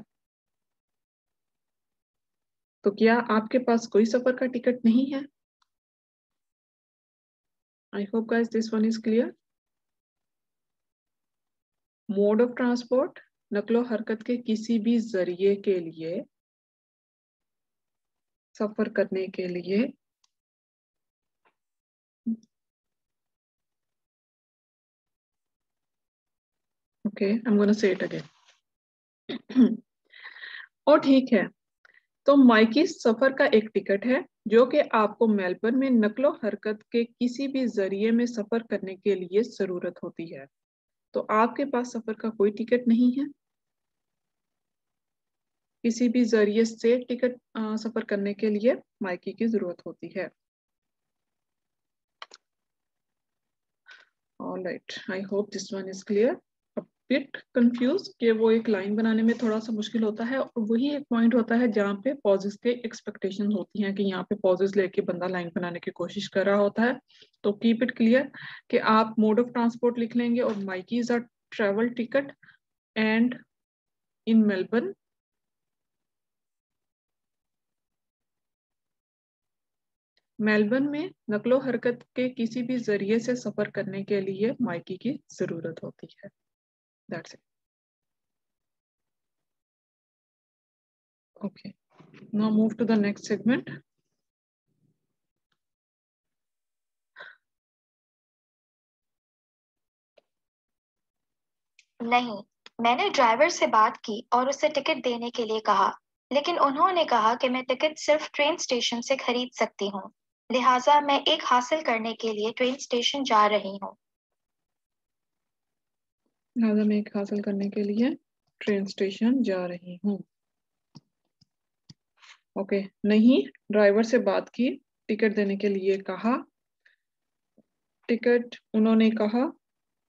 तो क्या आपके पास कोई सफर का टिकट नहीं है? I hope guys this one is clear. Mode of transport, नकलो हरकत के किसी भी जरिए के लिए सफर करने के लिए ओके, आई एम गोना से इट अगेन. और ठीक है, तो माइकी सफर का एक टिकट है जो कि आपको मेलबर्न में नकलो हरकत के किसी भी जरिए में सफर करने के लिए जरूरत होती है. तो आपके पास सफर का कोई टिकट नहीं है. किसी भी जरिए से टिकट सफर करने के लिए माइकी की जरूरत होती है. Alright, I hope this one is clear. Bit confuse कि वो एक लाइन बनाने में थोड़ा सा मुश्किल होता है, और वही एक पॉइंट होता है जहाँ पे पॉजेस के एक्सपेक्टेशन होती हैं कि यहाँ पे पॉजेस लेके बंदा लाइन बनाने की कोशिश कर रहा होता है. तो कीप इट क्लियर कि आप मोड ऑफ ट्रांसपोर्ट लिख लेंगे और Mikey is a travel ticket and in Melbourne Melbourne में नकलो हरकत के किसी भी जरिए से सफर करने के लिए माइकी की जरूरत होती है. That's it. Okay, now move to the next segment. नहीं, मैंने ड्राइवर से बात की और उसे टिकट देने के लिए कहा, लेकिन उन्होंने कहा कि मैं टिकट सिर्फ ट्रेन स्टेशन से खरीद सकती हूँ, लिहाजा मैं एक हासिल करने के लिए ट्रेन स्टेशन जा रही हूँ. लिहाजा मैं एक हासिल करने के लिए ट्रेन स्टेशन जा रही हूँ. ओके, नहीं ड्राइवर से बात की टिकट देने के लिए कहा। टिकट उन्होंने कहा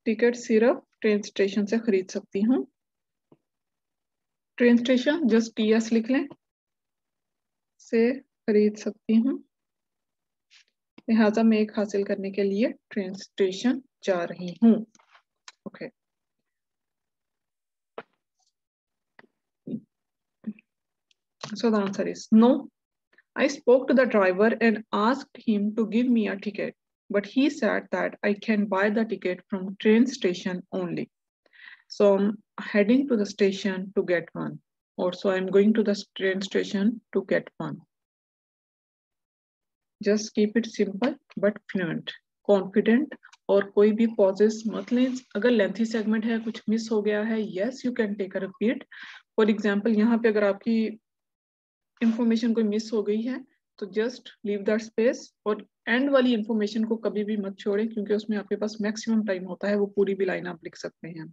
टिकट सिर्फ ट्रेन स्टेशन से खरीद सकती हूँ। ट्रेन स्टेशन जस्ट TS लिख लें, से खरीद सकती हूँ, लिहाजा मैं एक हासिल करने के लिए ट्रेन स्टेशन जा रही हूँ। Okay so the answer is no. I spoke to the driver and asked him to give me a ticket, but he said that I can buy the ticket from train station only. So I'm heading to the station to get one, or so I'm going to the train station to get one. Just keep it simple but fluent, confident, और कोई भी pauses मत लें। अगर लेंथी सेगमेंट है, कुछ मिस हो गया है, yes you can take a repeat. For example यहाँ पे अगर आपकी इंफॉर्मेशन कोई मिस हो गई है तो जस्ट लीव दैट स्पेस, और एंड वाली इंफॉर्मेशन को कभी भी मत छोड़ें क्योंकि उसमें आपके पास मैक्सिमम टाइम होता है, वो पूरी भी लाइन आप लिख सकते हैं।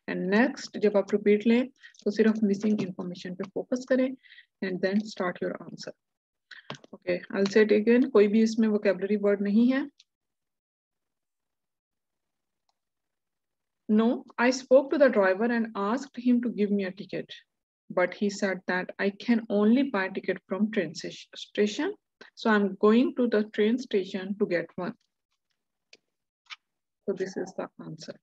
एंड नेक्स्ट जब आप रिपीट लें तो सिर्फ मिसिंग इंफॉर्मेशन पे फोकस करें and then start your answer. Okay I will say it again, कोई भी इसमें वोकैबुलरी वर्ड नहीं है। No, I spoke to the driver and asked him to give me a ticket, but he said that I can only buy a ticket from train station, so I'm going to the train station to get one. So this is the answer.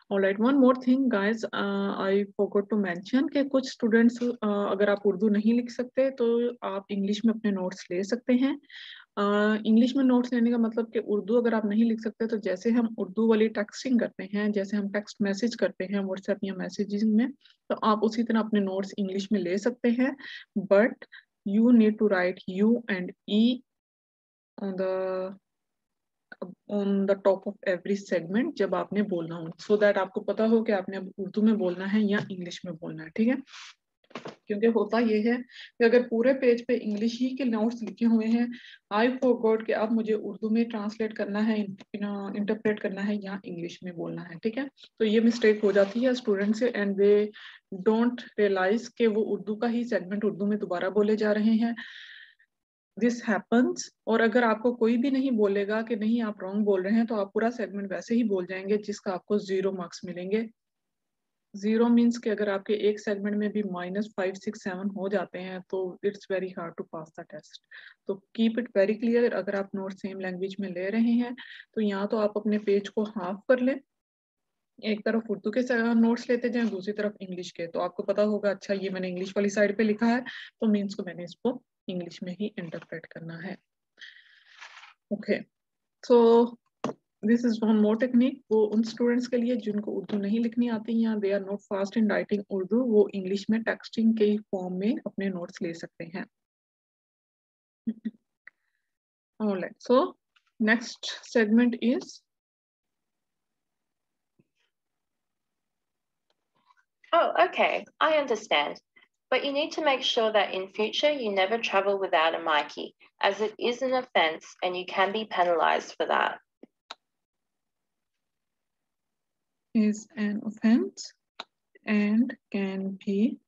All right, one more thing guys, I forgot to mention कि कुछ students अगर आप उर्दू नहीं लिख सकते तो आप इंग्लिश में अपने नोट्स ले सकते हैं। इंग्लिश में नोट्स लेने का मतलब कि उर्दू अगर आप नहीं लिख सकते तो जैसे हम उर्दू वाली टेक्सटिंग करते हैं, जैसे हम टेक्स्ट मैसेज करते हैं व्हाट्सएप या मैसेजिंग में, तो आप उसी तरह अपने नोट्स इंग्लिश में ले सकते हैं, but you need to write U and E on the top of every segment जब आपने बोलना हो, so that आपको पता हो कि आपने अब उर्दू में बोलना है या इंग्लिश में बोलना है। ठीक है, क्योंकि होता ये है कि अगर पूरे पेज पे इंग्लिश ही के नोट्स लिखे हुए हैं, आई फॉरगॉट कि अब मुझे उर्दू में ट्रांसलेट करना है, इंटरप्रेट करना है या इंग्लिश में बोलना है। ठीक है, तो ये मिस्टेक हो जाती है स्टूडेंट से एंड दे डोंट रियलाइज कि वो उर्दू का ही सेगमेंट उर्दू में दोबारा बोले जा रहे हैं। दिस हैपन्स, और अगर आपको कोई भी नहीं बोलेगा कि नहीं आप रॉन्ग बोल रहे हैं तो आप पूरा सेगमेंट वैसे ही बोल जाएंगे जिसका आपको 0 मार्क्स मिलेंगे। 0 मीन्स कि अगर आपके एक सेगमेंट में भी -5, 6, 7 हो जाते हैं तो it's very hard to pass the test. तो कीप इट वेरी क्लियर, अगर आप नोट सेम लैंग्वेज में ले रहे हैं तो यहाँ तो आप अपने पेज को हाफ कर लें, एक तरफ उर्दू के नोट्स लेते जाएं, दूसरी तरफ इंग्लिश के, तो आपको पता होगा अच्छा ये मैंने इंग्लिश वाली साइड पे लिखा है तो मीन्स को मैंने इसको इंग्लिश में ही इंटरप्रेट करना है। Okay so this is one more technique, वो उन स्टूडेंट्स के लिए जिनको उर्दू नहीं लिखनी आती या they are not fast in writing Urdu, वो इंग्लिश में टेक्सटिंग के फॉर्म में अपने नोट्स ले सकते हैं। Alright, so next segment is Oh, okay, I understand. But you need to make sure that in future you never travel without a Mikey, as it is an offence and you can be penalised for that. Is an offence and can be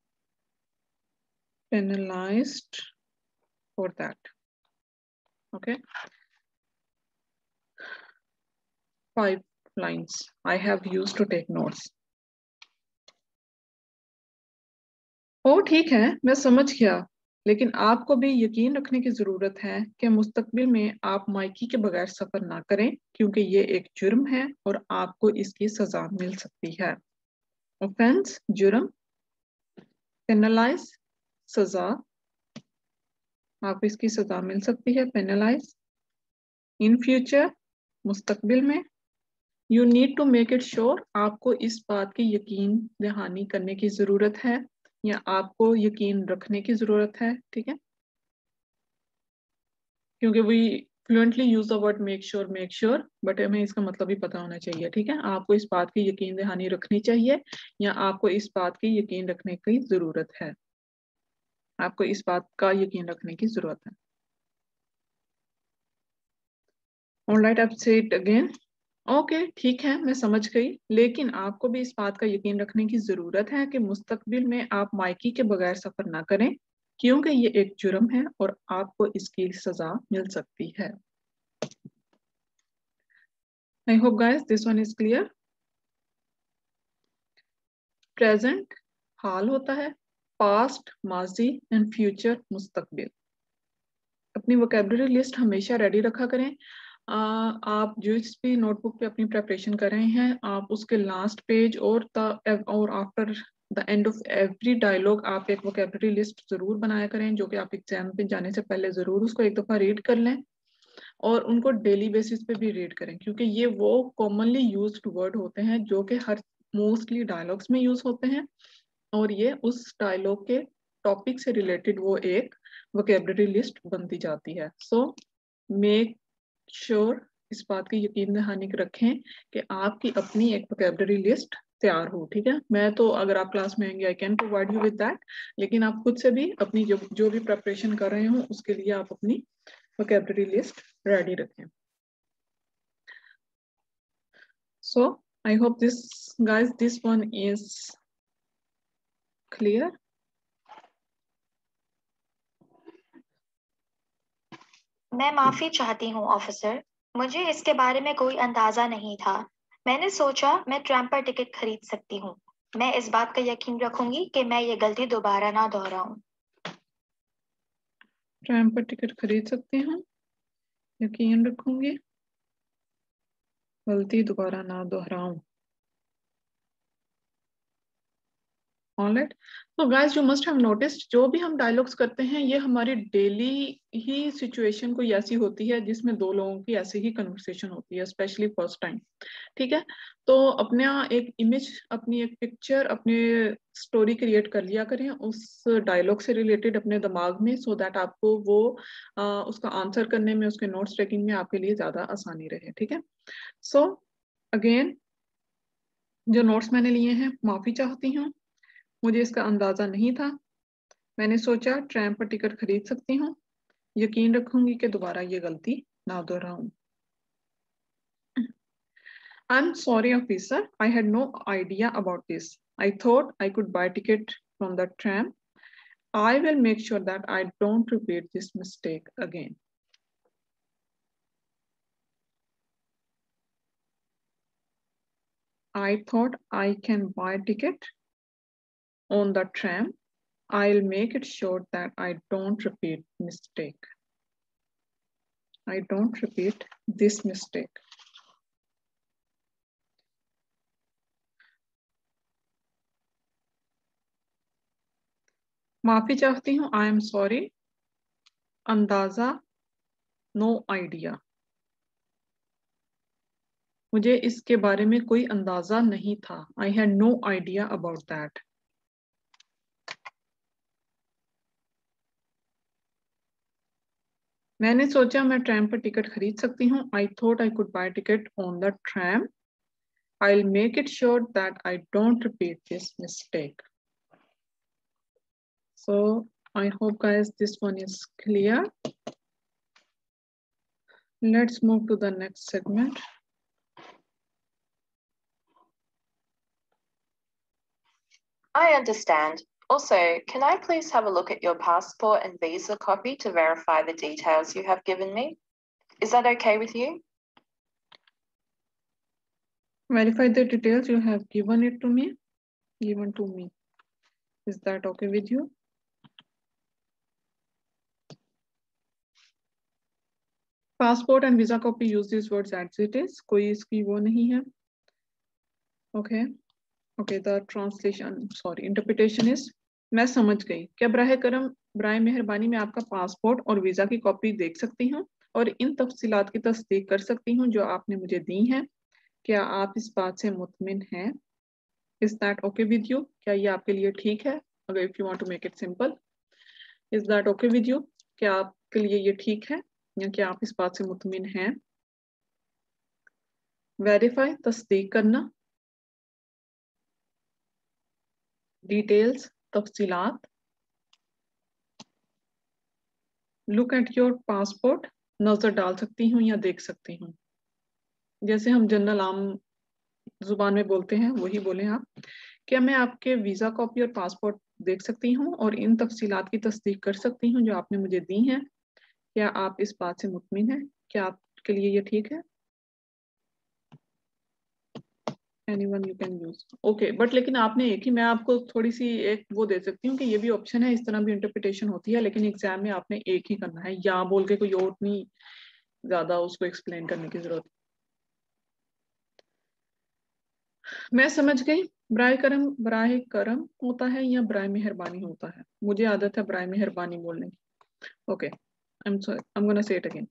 penalized for that. Okay. 5 lines I have used to take notes. ओ ठीक है, मैं समझ गया, लेकिन आपको भी यकीन रखने की जरूरत है कि मुस्तकबिल में आप माइकी के बगैर सफर ना करें क्योंकि ये एक जुर्म है और आपको इसकी सजा मिल सकती है। ऑफेंस जुर्म, पेनलाइज सजा, आपको इसकी सजा मिल सकती है, पेनलाइज। इन फ्यूचर मुस्तकबिल में, you need to make it sure, आपको इस बात की यकीन दहानी करने की जरूरत है या आपको यकीन रखने की जरूरत है। ठीक है, क्योंकि we fluently use the word make sure, but हमें इसका मतलब भी पता होना चाहिए। ठीक है, आपको इस बात की यकीन दहानी रखनी चाहिए या आपको इस बात की यकीन रखने की जरूरत है, आपको इस बात का यकीन रखने की जरूरत है। ऑलराइट, अब से इट अगेन। ओके ठीक है, मैं समझ गई, लेकिन आपको भी इस बात का यकीन रखने की जरूरत है कि मुस्तकबिल में आप माइकी के बगैर सफर ना करें। क्योंकि ये एक जुर्म है और आपको इसकी सजा मिल सकती है। I hope guys this one is clear. Present हाल होता है, पास्ट माजी एंड फ्यूचर मुस्तकबिल। अपनी वोकेबलरी लिस्ट हमेशा रेडी रखा करें। आप जिस भी नोटबुक पे अपनी प्रेपरेशन कर रहे हैं, आप उसके लास्ट पेज और after the end of every dialogue आप एक वोकेबलरी लिस्ट जरूर बनाया करें, जो कि आप एग्जाम पे जाने से पहले जरूर उसको एक दफा रीड कर लें और उनको डेली बेसिस पे भी रीड करें, क्योंकि ये वो कॉमनली यूज्ड वर्ड होते हैं जो कि हर मोस्टली डायलॉग्स में यूज होते हैं और ये उस डायलॉग के टॉपिक से रिलेटेड वो एक वोकेबलरी लिस्ट बनती जाती है। सो मेक श्योर इस बात की यकीन दहानी रखें कि आपकी अपनी एक वोकेबलरी लिस्ट तैयार हो। ठीक है, मैं तो अगर आप क्लास में आएंगे I can provide you with that, लेकिन आप खुद से भी अपनी जो भी प्रिपरेशन कर रहे हो उसके लिए आप अपनी वोकेबलरी लिस्ट रेडी रखें। So I hope this one is clear. मैं माफी चाहती हूँ ऑफिसर, मुझे इसके बारे में कोई अंदाजा नहीं था। मैंने सोचा मैं ट्रैम पर टिकट खरीद सकती हूँ। मैं इस बात का यकीन रखूंगी कि मैं ये गलती दोबारा ना दोहराऊं। ट्रैम पर टिकट खरीद सकती हूँ, यकीन रखूंगी गलती दोबारा ना दोहराऊं। ऑलराइट, तो guys you must have noticed जो भी हम डायलॉग्स करते हैं ये हमारी डेली ही सिचुएशन कोई ऐसी होती है जिसमें दो लोगों की ऐसी ही कन्वर्सेशन होती है, स्पेशली फर्स्ट टाइम। ठीक है, तो अपना एक इमेज, अपनी एक पिक्चर, अपने स्टोरी क्रिएट कर लिया करें उस डायलॉग से रिलेटेड अपने दिमाग में, सो दैट आपको वो उसका आंसर करने में, उसके नोट्स टेकिंग में आपके लिए ज्यादा आसानी रहे। ठीक है, सो अगेन जो नोट्स मैंने लिए हैं, माफी चाहती हूँ, मुझे इसका अंदाजा नहीं था। मैंने सोचा ट्रैम पर टिकट खरीद सकती हूँ, यकीन रखूंगी कि दोबारा ये गलती ना दोहराऊं। I'm sorry, officer. I had no idea about this. I thought I could buy ticket from the tram. I will make sure that I don't repeat this mistake again. I thought I can buy ticket on the tram. I'll make it sure that I don't repeat mistake. I don't repeat this mistake. माफी चाहती हूँ, आई एम सॉरी, अंदाजा, नो आइडिया, मुझे इसके बारे में कोई अंदाजा नहीं था। I had no idea about that. मैंने सोचा मैं ट्रैम पर टिकट खरीद सकती हूँ। I thought I could buy ticket on the tram. I will make it sure that I don't repeat this mistake. So I hope guys this one is clear. Let's move to the next segment. I understand. Also, can I please have a look at your passport and visa copy to verify the details you have given me? Is that okay with you? Verify the details you have given to me. Is that okay with you? Passport and visa copy use these words as it is. कोई इसकी वो नहीं है. Okay. Okay, the translation, sorry, interpretation is, मैं समझ गई। क्या बराए मेहरबानी मैं आपका पासपोर्ट और वीजा की कॉपी देख सकती हूँ और इन तफसीलात की तस्दीक कर सकती हूँ जो आपने मुझे दी हैं। क्या आप इस बात से मुतमिन हैं? Is that okay with you? क्या ये आपके लिए ठीक है? अगर if you want to make it simple, is that okay with you? क्या आपके लिए ये ठीक है या क्या आप इस बात से मुतमिन हैं? वेरीफाई, तस्दीक करना, डिटेल्स, तफसीलात, लुक एट योर पासपोर्ट, नजर डाल सकती हूँ या देख सकती हूँ। जैसे हम जनरल आम जुबान में बोलते हैं वही बोले आप। क्या मैं आपके वीजा कॉपी और पासपोर्ट देख सकती हूँ और इन तफसीलात की तस्दीक कर सकती हूँ जो आपने मुझे दी हैं। क्या आप इस बात से मुतमिन हैं? क्या आपके लिए ये ठीक है? Anyone you can use. Okay, but लेकिन आपने एक ही, मैं आपको थोड़ी सी एक वो दे सकती हूँ कि ये भी ऑप्शन है, इस तरह भी इंटरप्रिटेशन होती है, लेकिन एग्जाम में आपने एक ही करना है, या बोल के कोई और नहीं ज्यादा उसको एक्सप्लेन करने की जरूरत। मैं समझ गई। बराए करम होता है या बराए मेहरबानी होता है? मुझे आदत है बराए मेहरबानी बोलने की। ओके, आई एम गोना से इट अगेन।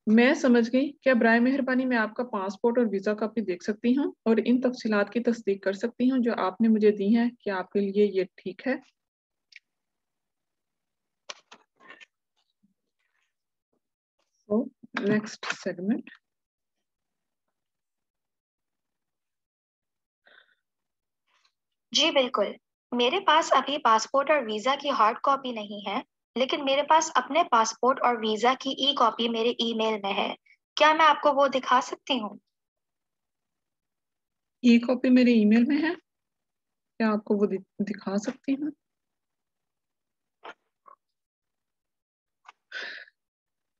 मैं समझ गई। क्या बराए मेहरबानी मैं आपका पासपोर्ट और वीजा कॉपी देख सकती हूँ और इन तफसीलात की तस्दीक कर सकती हूँ जो आपने मुझे दी हैं? क्या आपके लिए ये ठीक है? So, next segment. जी बिल्कुल। मेरे पास अभी पासपोर्ट और वीजा की हार्ड कॉपी नहीं है, लेकिन मेरे पास अपने पासपोर्ट और वीजा की ई कॉपी मेरे ईमेल में है। क्या मैं आपको वो दिखा सकती हूँ? ई कॉपी मेरे ईमेल में है, क्या आपको वो दिखा सकती हूँ?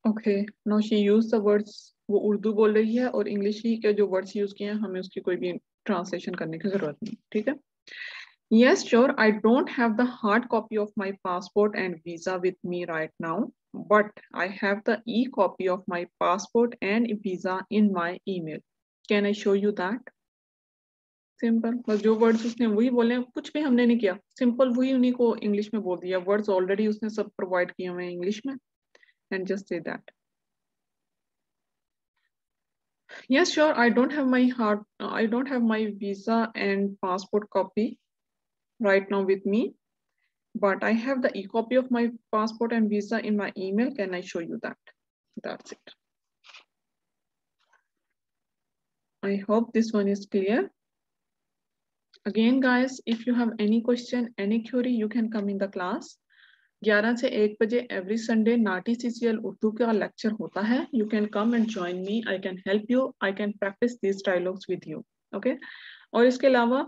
Okay, no she use the words, वो उर्दू बोल रही है और इंग्लिश ही के जो वर्ड्स यूज किए हैं हमें उसकी कोई भी ट्रांसलेशन करने की जरूरत नहीं, ठीक है? Yes, sure. I don't have the hard copy of my passport and visa with me right now, but I have the e-copy of my passport and visa in my email. Can I show you that? Simple, बस जो वर्ड्स उसने वही बोले, कुछ भी हमने नहीं किया, सिंपल वही उन्हीं को इंग्लिश में बोल दिया, वर्ड्स ऑलरेडी उसने सब प्रोवाइड किए हुए हैं इंग्लिश में, and just say that. Yes, sure. I don't have my visa and passport copy right now with me, but I have the e-copy of my passport and visa in my email. Can I show you that? That's it. I hope this one is clear. Again, guys, if you have any question, any query, you can come in the class. 11 से 1 बजे every Sunday NAATI CCL Urdu का लेक्चर होता है. You can come and join me. I can help you. I can practice these dialogues with you. Okay? और इसके अलावा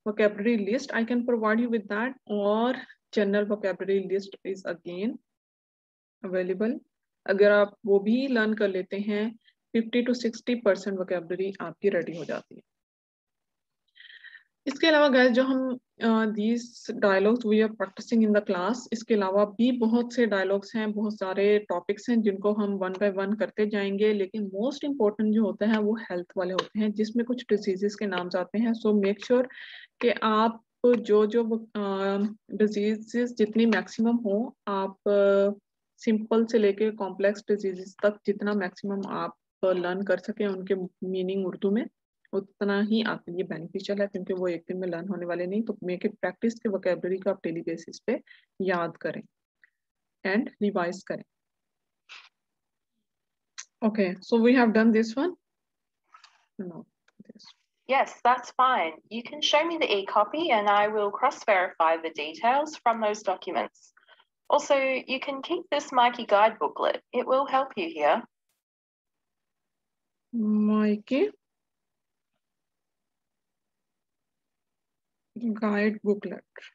vocabulary list I can provide you with that, और general vocabulary list is again available. अगर आप वो भी लर्न कर लेते हैं 50 to 60% vocabulary आपकी रेडी हो जाती है. इसके अलावा गाइस जो हम these dialogues we are practicing in the class, इसके अलावा भी बहुत से डायलॉग्स हैं, बहुत सारे टॉपिक्स हैं जिनको हम वन बाय वन करते जाएंगे, लेकिन मोस्ट इम्पोर्टेंट जो होता है वो हेल्थ वाले होते हैं जिसमें कुछ डिजीजेस के नाम आते हैं. सो मेक श्योर कि आप जो जो डिजीजेस जितनी मैक्सिमम हो, आप सिंपल से लेके कॉम्प्लेक्स डिजीजेस तक जितना मैक्सिमम आप लर्न कर सकें उनके मीनिंग उर्दू में, उतना ही आपके लिए बेनिफिशियल है, क्योंकि वो एक दिन में लर्न होने वाले नहीं. तो मेक इट प्रैक्टिस के वोकैबुलरी का आप डेली बेसिस पे याद करें एंड रिवाइज करें. Okay, so we have done this one. No, Yes, that's fine. You can show me the e-copy and I will cross-verify the details from those documents. Also, you can keep this Mikey guide booklet. It will help you here. Mikey guide booklet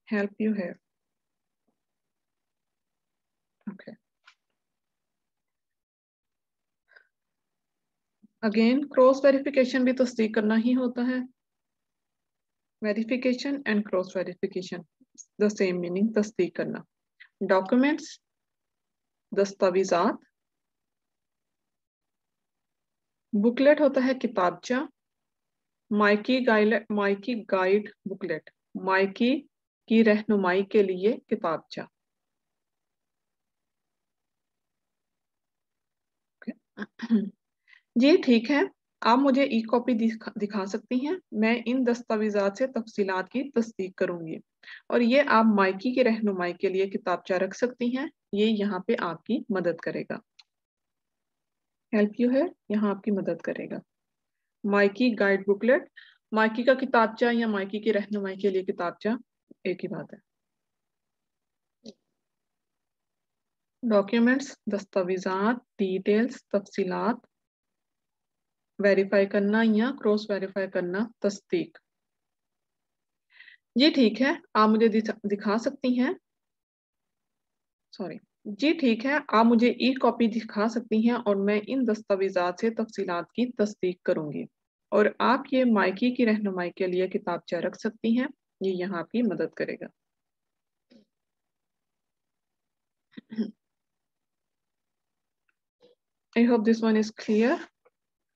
help you here. Okay. Again cross verification भी तस्दीक करना ही होता है. Verification and cross verification the same meaning, तस्दीक करना. डॉक्यूमेंट्स दस्तावेजात, बुकलेट होता है किताबचा, माइकी गाइड बुकलेट, माइकी की रहनुमाई के लिए किताबचा. जी ठीक है, आप मुझे ई कॉपी दिखा सकती हैं. मैं इन दस्तावेजात से तफसीलात की तस्दीक करूंगी और ये आप माइकी की रहनुमाई के लिए किताबचा रख सकती हैं. ये यहाँ पे आपकी मदद करेगा. हेल्प यू है, यहाँ आपकी मदद करेगा. माइकी गाइड बुकलेट, माइकी का किताबचा या माइकी की रहनुमाई के लिए किताबचा एक ही बात है. डॉक्यूमेंट्स दस्तावेजात, डिटेल्स तफसीलात, वेरीफाई करना या क्रॉस वेरीफाई करना तस्दीक. जी ठीक है, आप मुझे दिखा सकती हैं, सॉरी, जी ठीक है, आप मुझे ई कॉपी दिखा सकती हैं और मैं इन दस्तावेजात से तफसीलात की तस्दीक करूंगी। और आप ये माइकी की रहनुमाई के लिए किताबचा रख सकती हैं, ये यहाँ आपकी मदद करेगा। I hope this one is clear.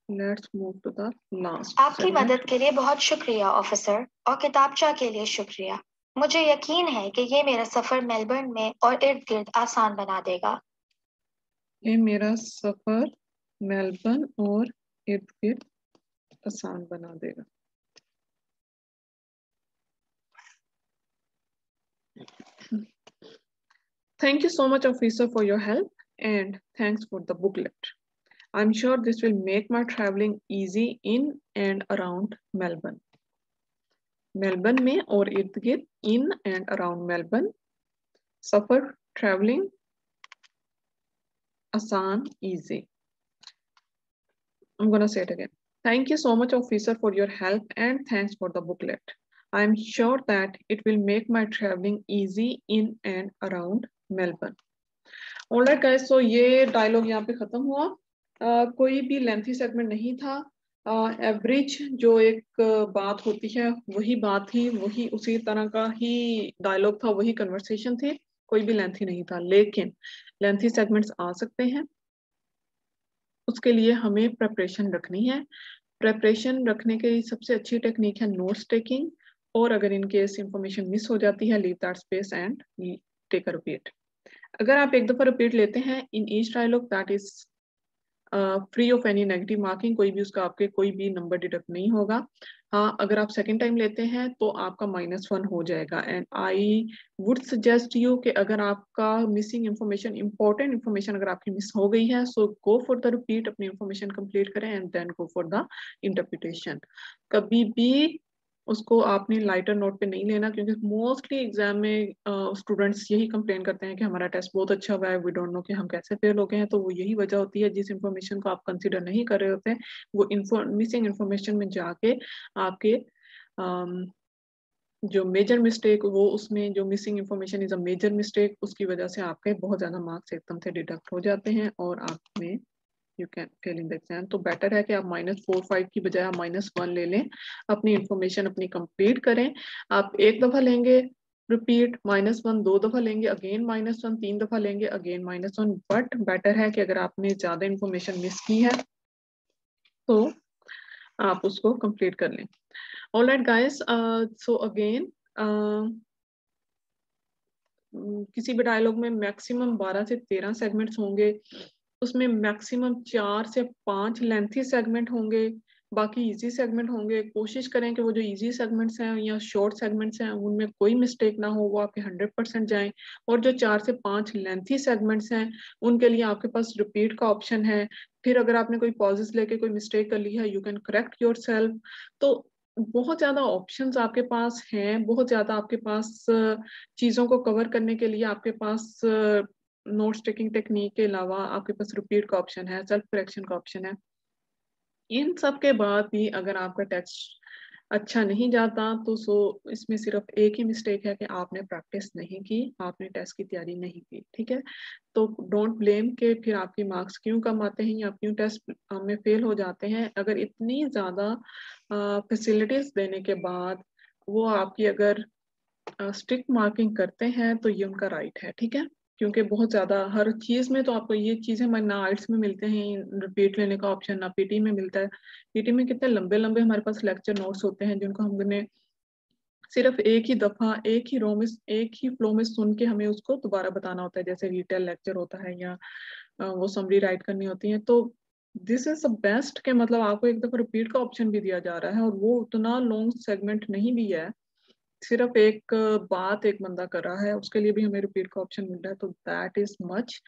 Let's move to the last आपकी segment. मदद के लिए बहुत शुक्रिया ऑफिसर, और किताबचा के लिए शुक्रिया। मुझे यकीन है कि ये मेरा सफर मेलबर्न में और इर्द गिर्द आसान बना देगा। ये मेरा सफर मेलबर्न और इर्द गिर्द आसान बना देगा। Thank you so much, officer, for your help, and thanks for the booklet. I'm sure this will make my traveling easy in and around Melbourne. Melbourne में और इर्द गिर्द, in and around Melbourne, suffer traveling आसान, easy. I'm gonna say it again. Thank you so much, officer, for your help, and thanks for the booklet. I'm sure that it will make my traveling easy in and around Melbourne. Alright guys, so ये डायलॉग यहाँ पे खत्म हुआ। कोई भी लेंथी सेगमेंट नहीं था। एवरेज जो एक बात होती है वही बात थी, वही उसी तरह का ही डायलॉग था, वही कन्वर्सेशन थी, कोई भी लेंथी नहीं था। लेकिन लेंथी सेगमेंट्स आ सकते हैं, उसके लिए हमें प्रेपरेशन रखनी है। प्रेपरेशन रखने की सबसे अच्छी टेक्निक है नोट्स टेकिंग, और अगर इन केस इंफॉर्मेशन मिस हो जाती है, leave that space and take a repeat. अगर आप एक दफा रिपीट लेते हैं in each dialogue, that is free of any negative marking, कोई भी उसका आपके कोई भी नंबर डिडक्ट नहीं होगा। हाँ, अगर आप सेकेंड टाइम लेते हैं तो आपका -1 हो जाएगा। And I would suggest you कि अगर आपका मिसिंग इंफॉर्मेशन, इंपॉर्टेंट इंफॉर्मेशन अगर आपकी मिस हो गई है, so go for the repeat, अपनी इंफॉर्मेशन कंप्लीट करें and then go for the interpretation. कभी भी उसको आपने लाइटर नोट पे नहीं लेना, क्योंकि मोस्टली एग्जाम में स्टूडेंट्स यही कंप्लेन करते हैं कि हमारा टेस्ट बहुत अच्छा हुआ है, वी डोंट नो कि हम कैसे फेल हो गए हैं। तो वो यही वजह होती है, जिस इंफॉर्मेशन को आप कंसीडर नहीं कर रहे होते हैं, वो मिसिंग इंफॉर्मेशन में जाके आपके जो मेजर मिस्टेक, वो उसमें जो missing information is a major mistake, उसकी वजह से आपके बहुत ज्यादा मार्क्स एकदम से डिडक्ट हो जाते हैं और आप में you can fail in the exam. तो बेटर है कि आप -4, 5 की बजाय आप -1 ले लें, अपनी इंफॉर्मेशन अपनी कंप्लीट करें। आप एक दफा लेंगे रिपीट -1, 2 दफा लेंगे अगेन -1, 3 दफा लेंगे अगेन -1, बट बेटर है कि अगर आपने ज्यादा इंफॉर्मेशन मिस की है तो आप उसको कंप्लीट कर लें। ऑलराइट गाइस, सो अगेन किसी भी डायलॉग में मैक्सिमम 12 से 13 सेगमेंट्स होंगे, उसमें मैक्सिमम 4 से 5 लेंथी सेगमेंट होंगे, बाकी इजी सेगमेंट होंगे। कोशिश करें कि वो जो इजी सेगमेंट्स हैं या शॉर्ट सेगमेंट्स हैं उनमें कोई मिस्टेक ना हो, वो आपके 100% जाएं। और जो 4 से 5 लेंथी सेगमेंट्स हैं उनके लिए आपके पास रिपीट का ऑप्शन है। फिर अगर आपने कोई पॉजेस लेके कोई मिस्टेक कर ली है, यू कैन करेक्ट योरसेल्फ। तो बहुत ज्यादा ऑप्शंस आपके पास हैं, बहुत ज्यादा आपके पास चीजों को कवर करने के लिए आपके पास नोट्स टेकिंग टेक्निक के अलावा आपके पास रिपीट का ऑप्शन है, सेल्फ करेक्शन का ऑप्शन है। इन सब के बाद भी अगर आपका टेस्ट अच्छा नहीं जाता तो इसमें सिर्फ एक ही मिस्टेक है कि आपने प्रैक्टिस नहीं की, आपने टेस्ट की तैयारी नहीं की, ठीक है। तो डोंट ब्लेम के फिर आपके मार्क्स क्यों कम आते हैं या क्यों टेस्ट में फेल हो जाते हैं। अगर इतनी ज़्यादा फैसिलिटीज देने के बाद वो आपकी अगर स्ट्रिक्ट मार्किंग करते हैं तो ये उनका राइट है, ठीक है। क्योंकि बहुत ज्यादा हर चीज में तो आपको ये चीजें ना आर्ट्स में मिलते हैं रिपीट लेने का ऑप्शन, ना पीटी में मिलता है। पीटी में कितने लंबे लंबे हमारे पास लेक्चर नोट्स होते हैं जिनको हमने सिर्फ एक ही दफा एक ही रो में एक ही फ्लो में सुन के हमें उसको दोबारा बताना होता है, जैसे डिटेल लेक्चर होता है या वो समरी राइट करनी होती है। तो दिस इज द बेस्ट के मतलब आपको एक दफा रिपीट का ऑप्शन भी दिया जा रहा है और वो उतना लॉन्ग सेगमेंट नहीं भी है, सिर्फ एक बात एक बंदा कर रहा है, उसके लिए भी हमें रिपीट का ऑप्शन मिल रहा है। तो दैट इज मच,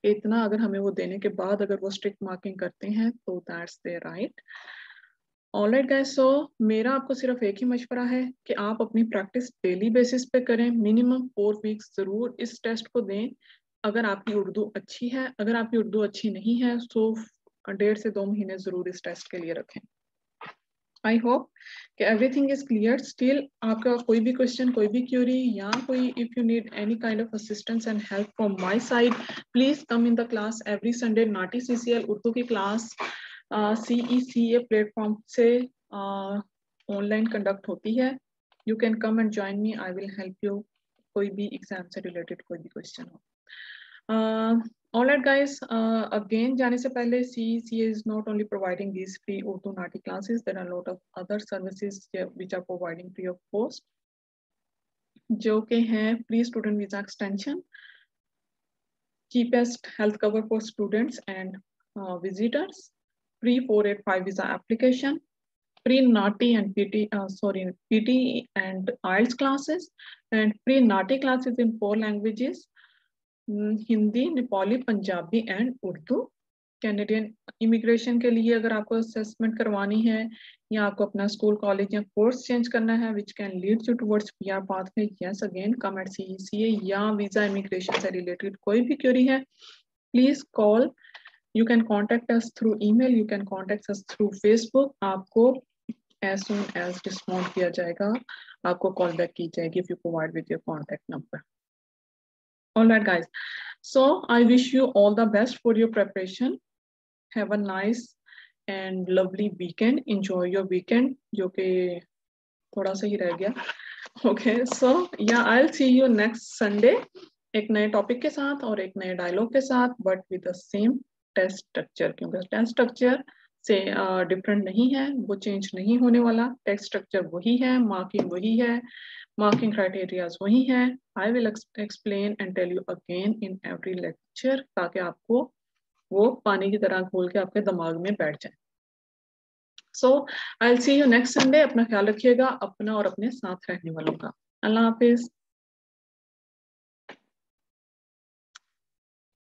इतना अगर हमें वो देने के बाद अगर वो स्ट्रिक्ट मार्किंग करते हैं तो that's their right. Alright guys, so मेरा आपको सिर्फ एक ही मशवरा है कि आप अपनी प्रैक्टिस डेली बेसिस पे करें, मिनिमम 4 वीक्स जरूर इस टेस्ट को दें। अगर आपकी उर्दू अच्छी है, अगर आपकी उर्दू अच्छी नहीं है तो 1.5 से 2 महीने जरूर इस टेस्ट के लिए रखें। आई होप कि एवरीथिंग इज क्लियर. स्टिल आपका कोई भी क्वेश्चन, कोई भी क्यूरी या कोई if you need any kind of assistance and help from my side, please come in the class every Sunday. NAATI CCL Urdu की क्लास CECA प्लेटफॉर्म से ऑनलाइन कंडक्ट होती है. You can come and join me, I will help you. कोई भी एग्जाम से रिलेटेड कोई भी क्वेश्चन हो. Alright guys, again जाने से पहले CECA is not only providing these free Urdu Nati classes, there are a lot of other services which are providing free of cost, जो के हैं free student visa extension, cheapest health cover for students and visitors, free 485 visa application, free Nati and PT and IELTS classes, and free Nati classes in 4 languages, Hindi, Nepali, Punjabi and Urdu. Canadian immigration के लिए अगर आपको असेसमेंट करवानी है या आपको अपना स्कूल, कॉलेज या कोर्स चेंज करना है which can lead you towards PR pathway, yes again come at CECA. या वीजा इमिग्रेशन से रिलेटेड कोई भी क्वेरी है, please call. You can contact us through email, you can contact us through Facebook. आपको एज सून एज रिस्पॉन्ड किया जाएगा, आपको कॉल बैक की जाएगी if you provide with your contact number. All right guys, so I wish you all the best for your preparation. Have a nice and lovely weekend. Enjoy your weekend, जो कि थोड़ा सा ही रह गया. Okay, so yeah, I'll see you next Sunday एक नए टॉपिक के साथ और एक नए डायलॉग के साथ, but with the same test structure, क्योंकि टेस्ट स्ट्रक्चर से डिफरेंट नहीं है, वो चेंज नहीं होने वाला. टेस्ट स्ट्रक्चर वही है, मार्किंग वही है, marking criteria वही है. I will explain and tell you again in every lecture ताकि आपको वो पानी की तरह घोल के आपके दिमाग में बैठ जाए. So I'll see you next Sunday. अपना ख्याल रखिएगा, अपना और अपने साथ रहने वालों का. अल्लाह हाफिज.